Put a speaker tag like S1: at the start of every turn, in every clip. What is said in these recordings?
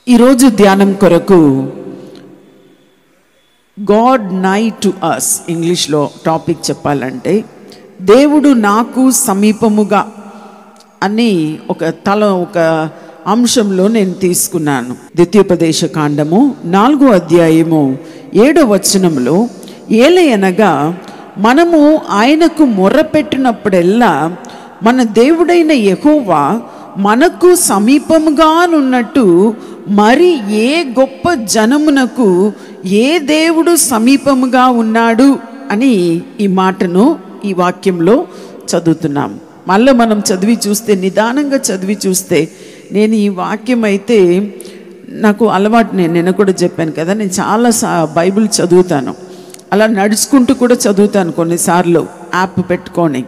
S1: ఈరోజు ధ్యానం కొరకు గాడ్ నై టు అస్, ఇంగ్లీష్లో టాపిక్ చెప్పాలంటే దేవుడు నాకు సమీపముగా అని ఒక అంశంలో నేను తీసుకున్నాను. ద్వితీయోపదేశ కాండము 4వ అధ్యాయము 7వ వచనంలో, ఏలయనగా మనము ఆయనకు మొర్రపెట్టినప్పుడెల్లా మన దేవుడైన యెహోవా మనకు సమీపముగానున్నట్టు మరి ఏ గొప్ప జనమునకు ఏ దేవుడు సమీపముగా ఉన్నాడు అని ఈ మాటను ఈ వాక్యంలో చదువుతున్నాం. మళ్ళీ మనం చదివి చూస్తే, నిదానంగా చదివి చూస్తే, నేను ఈ వాక్యం అయితే నాకు అలవాటు, నేను కూడా చెప్పాను కదా, నేను చాలా బైబిల్ చదువుతాను. అలా నడుచుకుంటూ కూడా చదువుతాను కొన్నిసార్లు యాప్ పెట్టుకొని.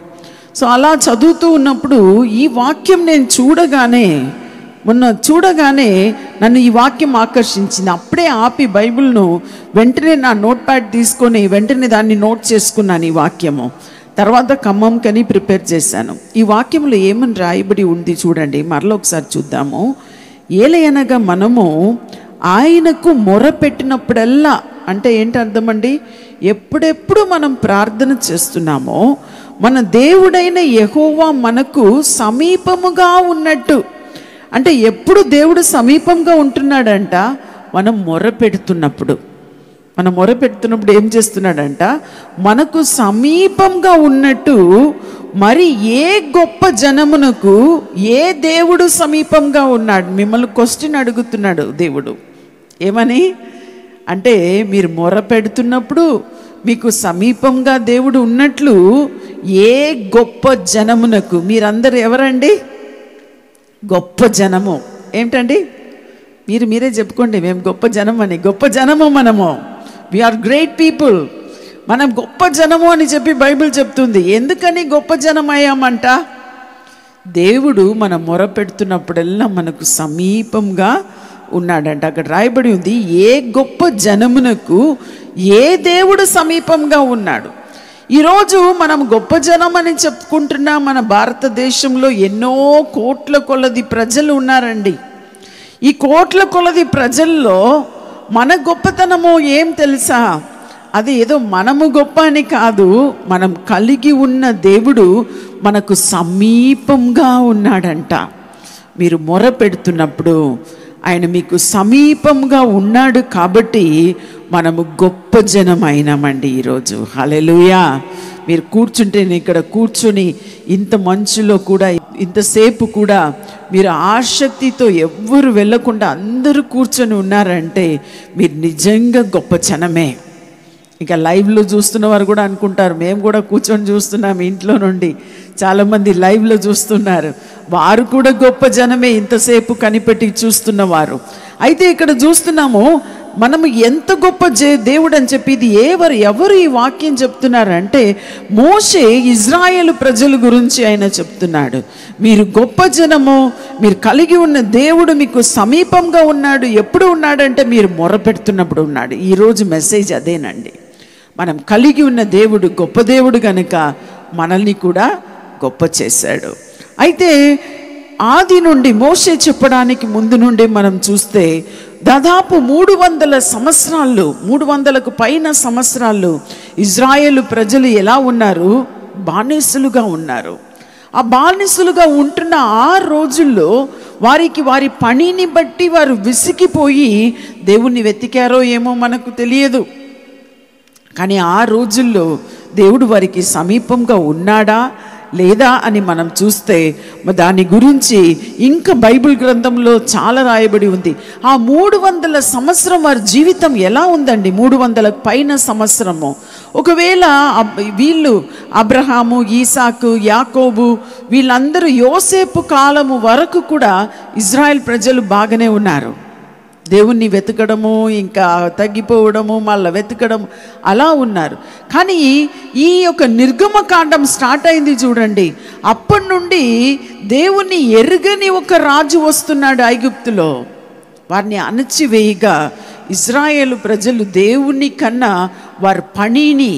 S1: సో అలా చదువుతూ ఉన్నప్పుడు ఈ వాక్యం నేను చూడగానే నన్ను ఈ వాక్యం ఆకర్షించింది. అప్పుడే ఆపి బైబిల్ను వెంటనే నా నోట్ ప్యాడ్ తీసుకొని వెంటనే దాన్ని నోట్ చేసుకున్నాను ఈ వాక్యము. తర్వాత ఖమ్మంకని ప్రిపేర్ చేశాను. ఈ వాక్యంలో ఏమని రాయబడి ఉంది చూడండి, మరలా ఒకసారి చూద్దాము. ఏలయనగా మనము ఆయనకు మొరపెట్టినప్పుడల్లా, అంటే ఏంటి అర్థమండి? ఎప్పుడెప్పుడు మనం ప్రార్థన చేస్తున్నామో మన దేవుడైన యెహోవా మనకు సమీపముగా ఉన్నట్టు, అంటే ఎప్పుడు దేవుడు సమీపంగా ఉంటున్నాడంట? మనం మొరపెడుతున్నప్పుడు ఏం చేస్తున్నాడంట? మనకు సమీపంగా ఉన్నట్టు మరి ఏ గొప్ప జనమునకు ఏ దేవుడు సమీపంగా ఉన్నాడు? మిమ్మల్ని క్వశ్చన్ అడుగుతున్నాడు దేవుడు. ఏమని అంటే, మీరు మొరపెడుతున్నప్పుడు మీకు సమీపంగా దేవుడు ఉన్నట్లు ఏ గొప్ప జనమునకు, మీరందరూ ఎవరండి? గొప్ప జనము. ఏమిటండి? మీరే చెప్పుకోండి, మేము గొప్ప జనం అని. గొప్ప జనము మనము. We are great people. మనం గొప్ప జనము అని చెప్పి బైబిల్ చెప్తుంది. ఎందుకని గొప్ప జనం అయ్యామంట? దేవుడు మనం మొరపెడుతున్నప్పుడల్లా మనకు సమీపంగా ఉన్నాడంట. అక్కడ రాయబడి ఉంది, ఏ గొప్ప జనమునకు ఏ దేవుడు సమీపంగా ఉన్నాడు. ఈరోజు మనం గొప్ప జనం అని చెప్పుకుంటున్న మన భారతదేశంలో ఎన్నో కోట్ల కొలది ప్రజలు ఉన్నారండి. ఈ కోట్ల కొలది ప్రజల్లో మన గొప్పతనము ఏం తెలుసా? అది ఏదో మనము గొప్ప అని కాదు, మనం కలిగి ఉన్న దేవుడు మనకు సమీపంగా ఉన్నాడంట. మీరు మొర పెడుతున్నప్పుడు ఆయన మీకు సమీపంగా ఉన్నాడు కాబట్టి మనము గొప్ప జనం అయినామండి ఈరోజు. హల్లెలూయా. మీరు కూర్చుంటే, ఇక్కడ కూర్చొని ఇంత మంచులో కూడా ఇంతసేపు కూడా మీరు ఆసక్తితో ఎవ్వరు వెళ్ళకుండా అందరూ కూర్చొని ఉన్నారంటే మీరు నిజంగా గొప్ప జనమే. ఇక లైవ్లో చూస్తున్న వారు కూడా అనుకుంటారు, మేము కూడా కూర్చొని చూస్తున్నాం ఇంట్లో నుండి. చాలామంది లైవ్లో చూస్తున్నారు, వారు కూడా గొప్ప జనమే, ఇంతసేపు కనిపెట్టి చూస్తున్నవారు. అయితే ఇక్కడ చూస్తున్నాము మనము ఎంత గొప్ప దేవుడు అని చెప్పి. ఇది ఎవరు ఈ వాక్యం చెప్తున్నారంటే, మోషే ఇజ్రాయేలు ప్రజల గురించి ఆయన చెప్తున్నాడు. మీరు గొప్ప జనము, మీరు కలిగి ఉన్న దేవుడు మీకు సమీపంగా ఉన్నాడు. ఎప్పుడు ఉన్నాడంటే మీరు మొరపెడుతున్నప్పుడు ఉన్నాడు. ఈరోజు మెసేజ్ అదేనండి. మనం కలిగి ఉన్న దేవుడు గొప్ప దేవుడు కనుక మనల్ని కూడా గొప్ప చేశాడు. అయితే ఆది నుండి, మోషే చెప్పడానికి ముందు నుండి మనం చూస్తే దాదాపు 300 సంవత్సరాలు, 300కు పైన సంవత్సరాలు ఇజ్రాయేలు ప్రజలు ఎలా ఉన్నారు? బానిసలుగా ఉన్నారు. ఆ బానిసలుగా ఉంటున్న ఆ రోజుల్లో వారి పనిని బట్టి వారు విసిగిపోయి దేవుణ్ణి వెతికారో ఏమో మనకు తెలియదు. కానీ ఆ రోజుల్లో దేవుడు వారికి సమీపంగా ఉన్నాడా లేదా అని మనం చూస్తే దాని గురించి ఇంకా బైబిల్ గ్రంథంలో చాలా రాయబడి ఉంది. ఆ 300 సంవత్సరం వారి జీవితం ఎలా ఉందండి? 300 పైన సంవత్సరము. ఒకవేళ వీళ్ళు అబ్రహాము, ఈసాకు, యాకోబు, వీళ్ళందరూ యోసేపు కాలము వరకు కూడా ఇజ్రాయెల్ ప్రజలు బాగానే ఉన్నారు. దేవుణ్ణి వెతకడము, ఇంకా తగ్గిపోవడము, మళ్ళీ వెతకడం, అలా ఉన్నారు. కానీ ఈ యొక్క నిర్గమకాండం స్టార్ట్ అయింది చూడండి, అప్పటి నుండి దేవుణ్ణి ఎరుగని ఒక రాజు వస్తున్నాడు ఐగుప్తులో. వారిని అణచివేయగా ఇజ్రాయేలు ప్రజలు దేవుని కన్నా వారి పనిని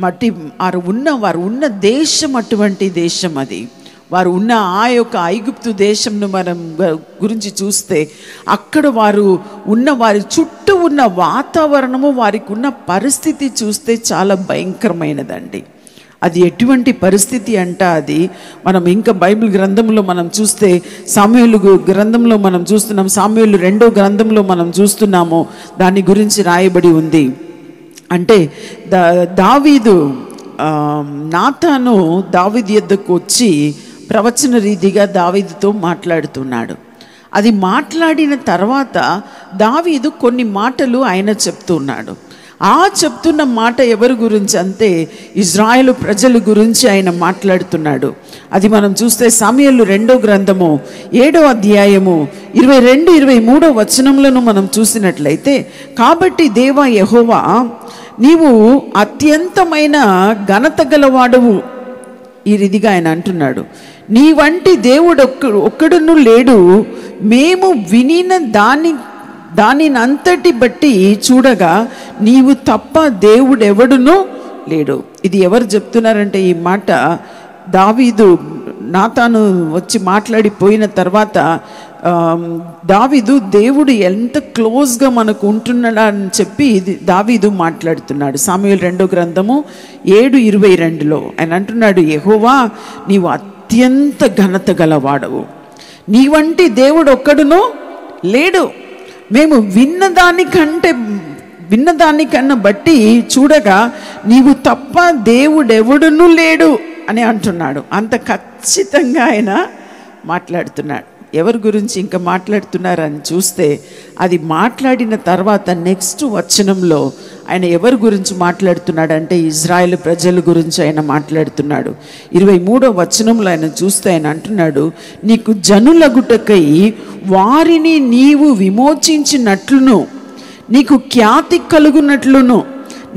S1: వారు ఉన్న దేశం అటువంటి దేశం అది. వారు ఉన్న ఆ యొక్క ఐగుప్తు దేశంను మనం గురించి చూస్తే అక్కడ వారు ఉన్న వారి చుట్టూ ఉన్న వాతావరణము, వారికి ఉన్న పరిస్థితి చూస్తే చాలా భయంకరమైనదండి. అది ఎటువంటి పరిస్థితి అంట, అది మనం ఇంకా బైబిల్ గ్రంథంలో మనం చూస్తే సామ్యూయేలు గ్రంథంలో మనం చూస్తున్నాం, సామ్యూయేలు 2వ గ్రంథంలో మనం చూస్తున్నాము, దాని గురించి రాయబడి ఉంది. అంటే దావీదు నాతాను దావీదు యొద్దకు వచ్చి ప్రవచన రీతిగా దావీదుతో మాట్లాడుతున్నాడు. అది మాట్లాడిన తర్వాత దావీదు కొన్ని మాటలు ఆయన చెప్తున్నాడు. ఆ చెప్తున్న మాట ఎవరి గురించి అంటే ఇజ్రాయేలు ప్రజల గురించి ఆయన మాట్లాడుతున్నాడు. అది మనం చూస్తే సామ్యూయేలు 2వ గ్రంథము 7వ అధ్యాయము 22-23 వచనములను మనం చూసినట్లయితే, కాబట్టి దేవా యెహోవా, నీవు అత్యంతమైన ఘనత గలవాడవు. ఈ రీతిగా ఆయన అంటున్నాడు, నీ వంటి దేవుడు ఒక్కడును లేడు. మేము వినిన దానినంతటి బట్టి చూడగా నీవు తప్ప దేవుడెవడునూ లేడు. ఇది ఎవరు చెప్తున్నారంటే, ఈ మాట దావీదు నాతాను వచ్చి మాట్లాడిపోయిన తర్వాత దావీదు దేవుడు ఎంత క్లోజ్గా మనకు ఉంటున్నాడా అని చెప్పి దావీదు మాట్లాడుతున్నాడు. సామ్యూయేలు 2వ గ్రంథము 7:22లో ఆయన అంటున్నాడు, యెహోవా నీవు అత్యంత ఘనత గలవాడవు, నీ వంటి దేవుడు ఒక్కడునూ లేడు. మేము విన్నదానికన్నా బట్టి చూడగా నీవు తప్ప దేవుడెవడునూ లేడు అని అంటున్నాడు. అంత ఖచ్చితంగా ఆయన మాట్లాడుతున్నాడు. ఎవరి గురించి ఇంకా మాట్లాడుతున్నారని చూస్తే, అది మాట్లాడిన తర్వాత నెక్స్ట్ వచనంలో ఆయన ఎవరి గురించి మాట్లాడుతున్నాడంటే ఇజ్రాయేల్ ప్రజల గురించి ఆయన మాట్లాడుతున్నాడు. 23వ వచనంలో ఆయన చూస్తే ఆయన అంటున్నాడు, నీకు జనులగుటకై వారిని నీవు విమోచించినట్లును, నీకు ఖ్యాతి కలుగునట్లును,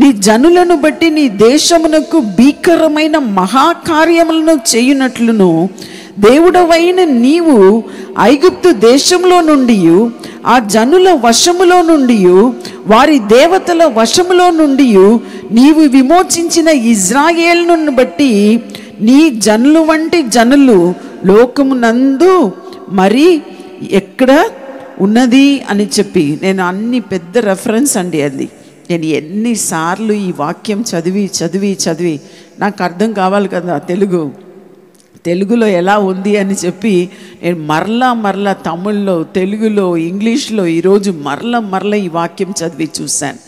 S1: నీ జనులను బట్టి నీ దేశమునకు భీకరమైన మహాకార్యములను చేయునట్లును, దేవుడవైన నీవు ఐగుప్తు దేశంలో నుండి, ఆ జనుల వశములో నుండి, వారి దేవతల వశములో నుండి నీవు విమోచించిన ఇజ్రాయేలును బట్టి నీ జనులు వంటి జనులు లోకమునందు మరి ఎక్కడ ఉన్నది అని చెప్పి, నేను అన్ని పెద్ద రెఫరెన్స్ అండి అది. నేను ఎన్నిసార్లు ఈ వాక్యం చదివి చదివి చదివి నాకు అర్థం కావాలి కదా తెలుగులో ఎలా ఉంది అని చెప్పి నేను మరలా తమిళ్లో, తెలుగులో, ఇంగ్లీష్లో ఈరోజు మరలా ఈ వాక్యం చదివి చూశాను.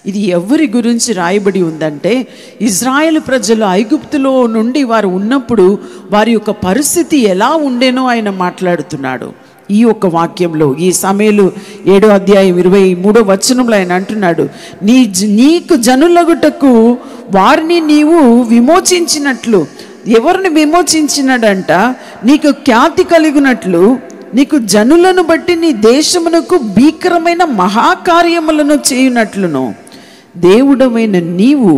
S1: ఇది ఎవరి గురించి రాయబడి ఉందంటే, ఇజ్రాయేల్ ప్రజలు ఐగుప్తులో నుండి వారు ఉన్నప్పుడు వారి యొక్క పరిస్థితి ఎలా ఉండేనో ఆయన మాట్లాడుతున్నాడు ఈ యొక్క వాక్యంలో. ఈ సామ్యూయేలు 7వ అధ్యాయం 23వ వచనంలో ఆయన అంటున్నాడు, నీకు జనులగుటకు వారిని నీవు విమోచించినట్లు. ఎవరిని విమోచించినాడంట? నీకు ఖ్యాతి కలిగినట్లు, నీకు జనులను బట్టి నీ దేశమునకు భీకరమైన మహాకార్యములను చేయునట్లును, దేవుడవైన నీవు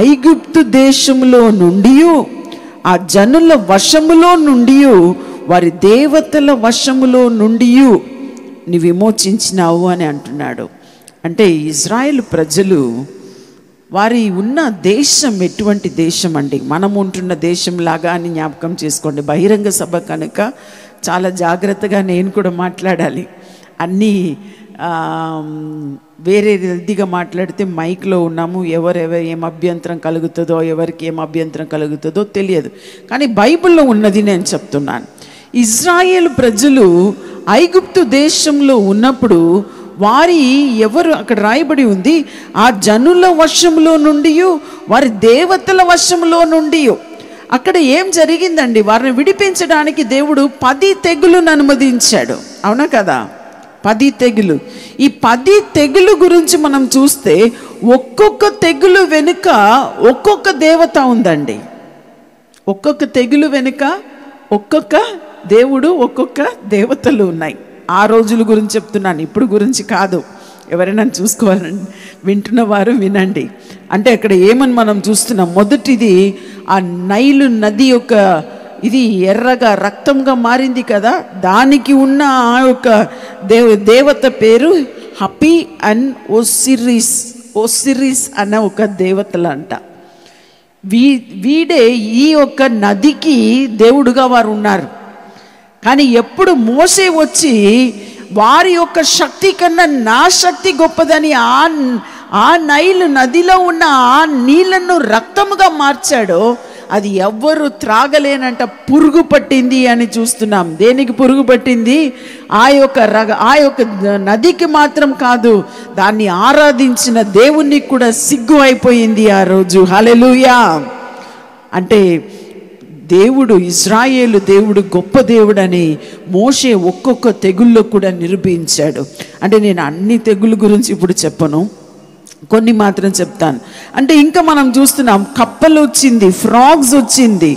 S1: ఐగుప్తు దేశములో నుండి, ఆ జనుల వశములో నుండి, వారి దేవతల వశములో నుండి నీ విమోచించినావు అని అంటున్నాడు. అంటే ఇజ్రాయేల్ ప్రజలు వారి ఉన్న దేశం ఎటువంటి దేశం అండి? మనం ఉంటున్న దేశం లాగా అని జ్ఞాపకం చేసుకోండి. బహిరంగ సభ కనుక చాలా జాగ్రత్తగా నేను కూడా మాట్లాడాలి. అన్నీ వేరే రీతిగా మాట్లాడితే మైక్లో ఉన్నాము, ఎవరెవరు ఏం అభ్యంతరం కలుగుతుందో, ఎవరికి ఏం అభ్యంతరం కలుగుతుందో తెలియదు. కానీ బైబిల్లో ఉన్నది నేను చెప్తున్నాను. ఇజ్రాయేల్ ప్రజలు ఐగుప్తు దేశంలో ఉన్నప్పుడు వారి ఎవరు అక్కడ రాయబడి ఉంది, ఆ జనుల వశంలో నుండి, వారి దేవతల వశంలో నుండి. అక్కడ ఏం జరిగిందండి? వారిని విడిపించడానికి దేవుడు 10 తెగులును అనుమతించాడు. అవునా కదా? 10 తెగులు. ఈ 10 తెగులు గురించి మనం చూస్తే ఒక్కొక్క తెగులు వెనుక ఒక్కొక్క దేవత ఉందండి. ఒక్కొక్క తెగులు వెనుక ఒక్కొక్క దేవుడు, ఒక్కొక్క దేవతలు ఉన్నాయి. ఆ రోజుల గురించి చెప్తున్నాను, ఇప్పుడు గురించి కాదు. ఎవరైనా చూసుకోవాలని వింటున్న వారు వినండి. అంటే అక్కడ ఏమని మనం చూస్తున్నాం? మొదటిది, ఆ నైలు నది యొక్క ఇది ఎర్రగా రక్తంగా మారింది కదా, దానికి ఉన్న ఆ యొక్క దేవత పేరు హపి అండ్ ఓసిరిస్ అన్న ఒక దేవతలు అంట. వీడే ఈ యొక్క నదికి దేవుడుగా వారు ఉన్నారు. కానీ ఎప్పుడు మోసే వచ్చి వారి యొక్క శక్తి కన్నా నా శక్తి గొప్పదని ఆ నైలు నదిలో ఉన్న ఆ నీళ్లను రక్తముగా మార్చాడో అది ఎవ్వరు త్రాగలేనంట పురుగు పట్టింది అని చూస్తున్నాం. దేనికి పురుగు పట్టింది? ఆ యొక్క నదికి మాత్రం కాదు, దాన్ని ఆరాధించిన దేవునికి కూడా సిగ్గు అయిపోయింది ఆ రోజు. హల్లెలూయా. అంటే దేవుడు, ఇజ్రాయేలు దేవుడు గొప్ప దేవుడని మోషే ఒక్కొక్క తెగుల్లో కూడా నిరూపించాడు. అంటే నేను అన్ని తెగుళ్ళ గురించి ఇప్పుడు చెప్పను, కొన్ని మాత్రం చెప్తాను. అంటే ఇంకా మనం చూస్తున్నాం, కప్పలు వచ్చింది, ఫ్రాగ్స్ వచ్చింది.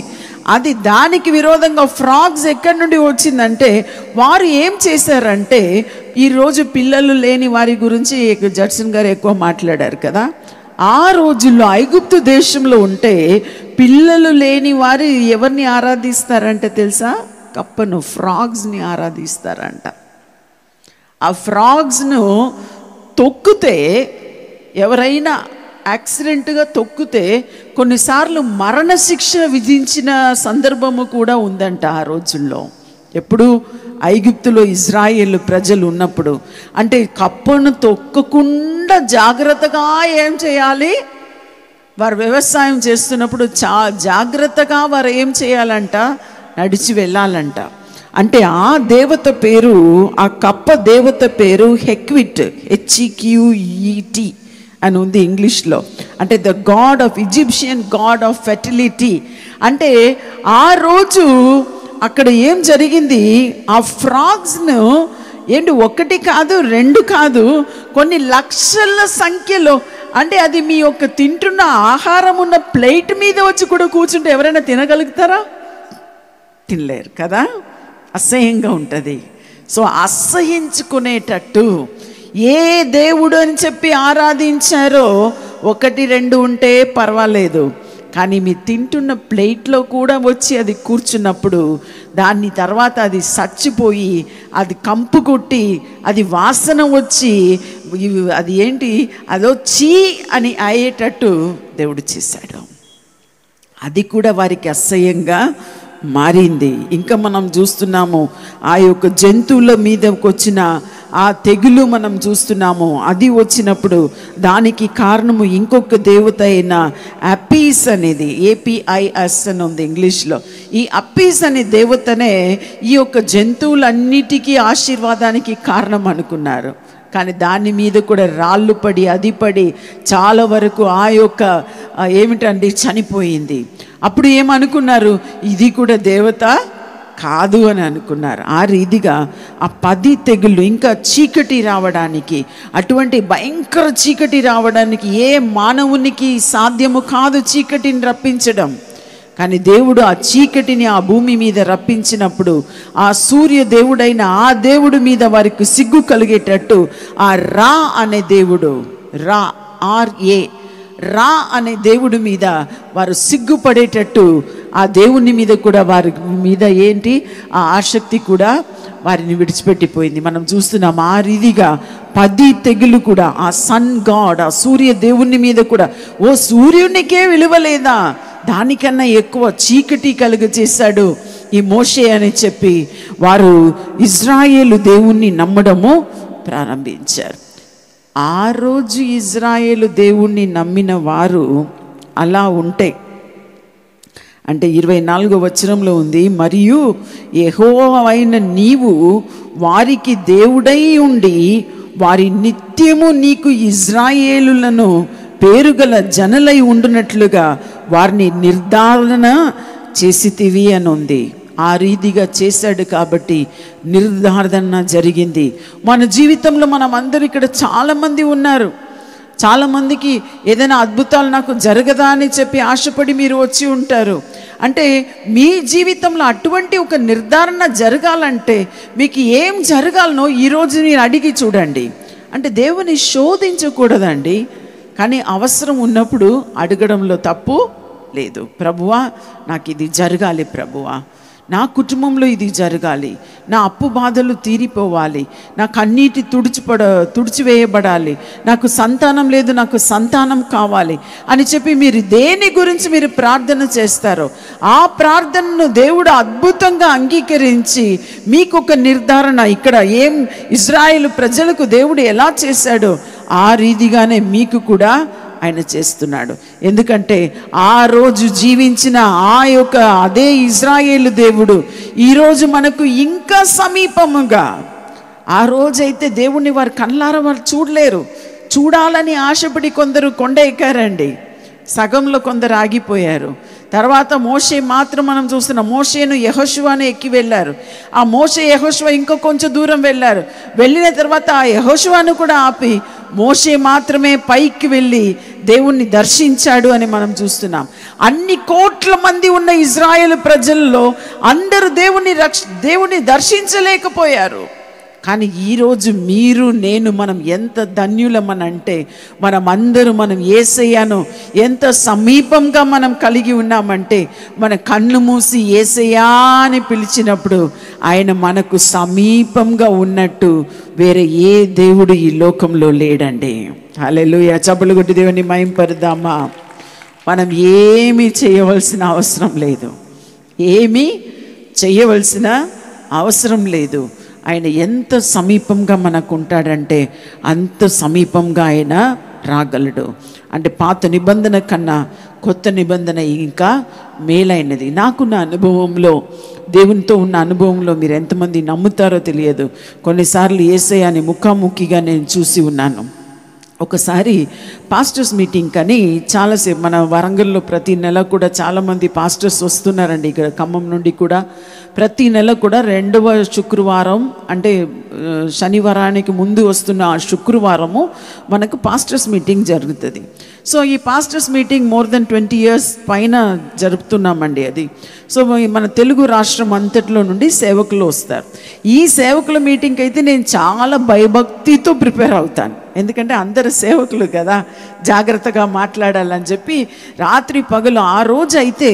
S1: అది దానికి విరోధంగా ఫ్రాగ్స్ ఎక్కడి నుండి వచ్చిందంటే వారు ఏం చేశారంటే, ఈరోజు పిల్లలు లేని వారి గురించి జడ్సన్ గారు ఎక్కువ మాట్లాడారు కదా. ఆ రోజుల్లో ఐగుప్తు దేశంలో ఉంటే పిల్లలు లేని వారు ఎవరిని ఆరాధిస్తారంటే తెలుసా? కప్పను, ఫ్రాగ్స్ని ఆరాధిస్తారంట. ఆ ఫ్రాగ్స్ను తొక్కితే, ఎవరైనా యాక్సిడెంట్గా తొక్కితే కొన్నిసార్లు మరణశిక్ష విధించిన సందర్భము కూడా ఉందంట ఆ రోజుల్లో. ఎప్పుడు? ఐగుప్తులో ఇజ్రాయేలు ప్రజలు ఉన్నప్పుడు. అంటే కప్పను తొక్కకుండా జాగ్రత్తగా ఏం చేయాలి? వారు వ్యవసాయం చేస్తున్నప్పుడు జాగ్రత్తగా వారు ఏం చేయాలంట? నడిచి వెళ్ళాలంట. అంటే ఆ దేవత పేరు, ఆ కప్ప దేవత పేరు హెక్విట్, HEQET అని ఉంది ఇంగ్లీష్లో. అంటే the God of Egyptian God of fertility. అంటే ఆ రోజు అక్కడ ఏం జరిగింది? ఆ ఫ్రాగ్స్ను ఏంటి, ఒకటి కాదు, రెండు కాదు, కొన్ని లక్షల సంఖ్యలో. అంటే అది మీ యొక్క తింటున్న ఆహారం ఉన్న ప్లేట్ మీద వచ్చి కూడా కూర్చుంటే ఎవరైనా తినగలుగుతారా? తినలేరు కదా, అసహ్యంగా ఉంటుంది. సో అసహించుకునేటట్టు ఏ దేవుడు అని చెప్పి ఆరాధించారో ఒకటి రెండు ఉంటే పర్వాలేదు, కానీ మీ తింటున్న ప్లేట్లో కూడా వచ్చి అది కూర్చున్నప్పుడు దాన్ని తర్వాత అది చచ్చిపోయి, అది కంపు కొట్టి, అది వాసన వచ్చి, అది ఏంటి, అదో చీ అని అయ్యేటట్టు దేవుడు చేశాడు. అది కూడా వారికి అసహ్యంగా మారింది. ఇంకా మనం చూస్తున్నాము ఆ యొక్క జంతువుల మీదకి వచ్చిన ఆ తెగులు మనం చూస్తున్నాము. అది వచ్చినప్పుడు దానికి కారణము ఇంకొక దేవత అయిన అపీస్ అనేది, APIS అని ఉంది ఇంగ్లీష్లో. ఈ అపీస్ అనే దేవతనే ఈ యొక్క జంతువులన్నిటికీ ఆశీర్వాదానికి కారణం అనుకున్నారు. కానీ దాని మీద కూడా రాళ్ళు పడి, అది పడి చాలా వరకు ఆ యొక్క ఏమిటండి చనిపోయింది. అప్పుడు ఏమనుకున్నారు? ఇది కూడా దేవత కాదు అని అనుకున్నారు. ఆ రీతిగా ఆ 10 తెగుళ్ళు, ఇంకా చీకటి రావడానికి, అటువంటి భయంకర చీకటి రావడానికి ఏ మానవునికి సాధ్యము కాదు చీకటిని రప్పించడం. కానీ దేవుడు ఆ చీకటిని ఆ భూమి మీద రప్పించినప్పుడు ఆ సూర్య దేవుడైన ఆ దేవుడి మీద వారికి సిగ్గు కలిగేటట్టు ఆ రా అనే దేవుడు, RA రా అనే దేవుడి మీద వారు సిగ్గుపడేటట్టు ఆ దేవుని మీద కూడా వారి మీద ఏంటి ఆ ఆసక్తి కూడా వారిని విడిచిపెట్టిపోయింది. మనం చూస్తున్నాం ఆ రీతిగా 10 తెగులు కూడా ఆ సన్ గాడ్, ఆ సూర్య దేవుని మీద కూడా, ఓ సూర్యునికే విలువలేదా, దానికన్నా ఎక్కువ చీకటి కలుగజేశాడు ఈ మోషే అని చెప్పి వారు ఇజ్రాయేలు దేవుణ్ణి నమ్మడము ప్రారంభించారు. ఆ రోజు ఇజ్రాయేలు దేవుణ్ణి నమ్మిన వారు అలా ఉంటే, అంటే 24వ వచనంలో ఉంది, మరియు యెహోవావైన నీవు వారికి దేవుడై ఉండి వారి నిత్యము నీకు ఇజ్రాయేలులను పేరుగల జనలై ఉండునట్లుగా వారిని నిర్ధారణ చేసితివి అని ఉంది. ఆ రీతిగా చేశాడు కాబట్టి నిర్ధారణ జరిగింది. మన జీవితంలో మనం అందరూ ఇక్కడ చాలామంది ఉన్నారు. చాలామందికి ఏదైనా అద్భుతాలు నాకు జరగదా అని చెప్పి ఆశపడి మీరు వచ్చి ఉంటారు. అంటే మీ జీవితంలో అటువంటి ఒక నిర్ధారణ జరగాలంటే మీకు ఏం జరగాలనో ఈరోజు మీరు అడిగి చూడండి. అంటే దేవుని శోధించకూడదండి, కానీ అవసరం ఉన్నప్పుడు అడగడంలో తప్పు లేదు. ప్రభువా నాకు ఇది జరగాలి, ప్రభువా నా కుటుంబంలో ఇది జరగాలి, నా అప్పు బాధలు తీరిపోవాలి, నా కన్నీటి తుడిచివేయబడాలి, నాకు సంతానం లేదు, నాకు సంతానం కావాలి అని చెప్పి మీరు దేని గురించి మీరు ప్రార్థన చేస్తారో ఆ ప్రార్థనను దేవుడు అద్భుతంగా అంగీకరించి మీకు ఒక నిర్ధారణ, ఇక్కడ ఏం ఇజ్రాయేలు ప్రజలకు దేవుడు ఎలా చేశాడో ఆ రీతిగానే మీకు కూడా ఆయన చేస్తున్నాడు. ఎందుకంటే ఆ రోజు జీవించిన అదే ఇజ్రాయేలు దేవుడు ఈరోజు మనకు ఇంకా సమీపముగా, ఆ రోజైతే దేవుణ్ణి వారు కళ్ళారా వారు చూడలేరు, చూడాలని ఆశపడి కొందరు కొండ ఎక్కారండి, సగంలో కొందరు ఆగిపోయారు. తర్వాత మోషే మాత్రం మనం చూస్తున్నాం, మోషేను యెహోషువను ఎక్కి వెళ్ళారు. ఆ మోషే యెహోషువ ఇంకా కొంచెం దూరం వెళ్ళారు. వెళ్ళిన తర్వాత ఆ యెహోషువను కూడా ఆపి మోషే మాత్రమే పైకి వెళ్ళి దేవుణ్ణి దర్శించాడు అని మనం చూస్తున్నాం. అన్ని కోట్ల మంది ఉన్న ఇజ్రాయేలు ప్రజల్లో అందరూ దేవుణ్ణి దర్శించలేకపోయారు. కానీ ఈరోజు మీరు నేను మనం ఎంత ధన్యులమనంటే మనం యేసయ్యను ఎంత సమీపంగా మనం కలిగి ఉన్నామంటే, మన కన్ను మూసి యేసయ్యా అని పిలిచినప్పుడు ఆయన మనకు సమీపంగా ఉన్నట్టు వేరే ఏ దేవుడు ఈ లోకంలో లేడండి. హల్లెలూయా. చప్పలు కొట్టి దేవుని మహింపరుద్దామా. మనం ఏమీ చేయవలసిన అవసరం లేదు, ఏమీ చేయవలసిన అవసరం లేదు. ఆయన ఎంత సమీపంగా మనకు ఉంటాడంటే అంత సమీపంగా ఆయన రాగలడు. అంటే పాత నిబంధన కన్నా కొత్త నిబంధన ఇంకా మేలైనది. నాకున్న అనుభవంలో, దేవునితో ఉన్న అనుభవంలో మీరు ఎంతమంది నమ్ముతారో తెలియదు, కొన్నిసార్లు యేసయ్యని ముఖాముఖిగా నేను చూసి ఉన్నాను. ఒకసారి పాస్టర్స్ మీటింగ్ అని చాలాసేపు మన వరంగల్లో ప్రతి నెల కూడా చాలామంది పాస్టర్స్ వస్తున్నారండి. ఇక్కడ ఖమ్మం నుండి కూడా ప్రతి నెల కూడా 2వ శుక్రవారం అంటే శనివారానికి ముందు వస్తున్న ఆ శుక్రవారము మనకు పాస్టర్స్ మీటింగ్ జరుగుతుంది. సో ఈ pastors meeting more than 20 years పైన జరుపుతున్నామండి అది. సో మన తెలుగు రాష్ట్రం అంతట్లో నుండి సేవకులు వస్తారు. ఈ సేవకుల మీటింగ్కి అయితే నేను చాలా భయభక్తితో ప్రిపేర్ అవుతాను, ఎందుకంటే అందరు సేవకులు కదా, జాగ్రత్తగా మాట్లాడాలని చెప్పి రాత్రి పగలు ఆ రోజు అయితే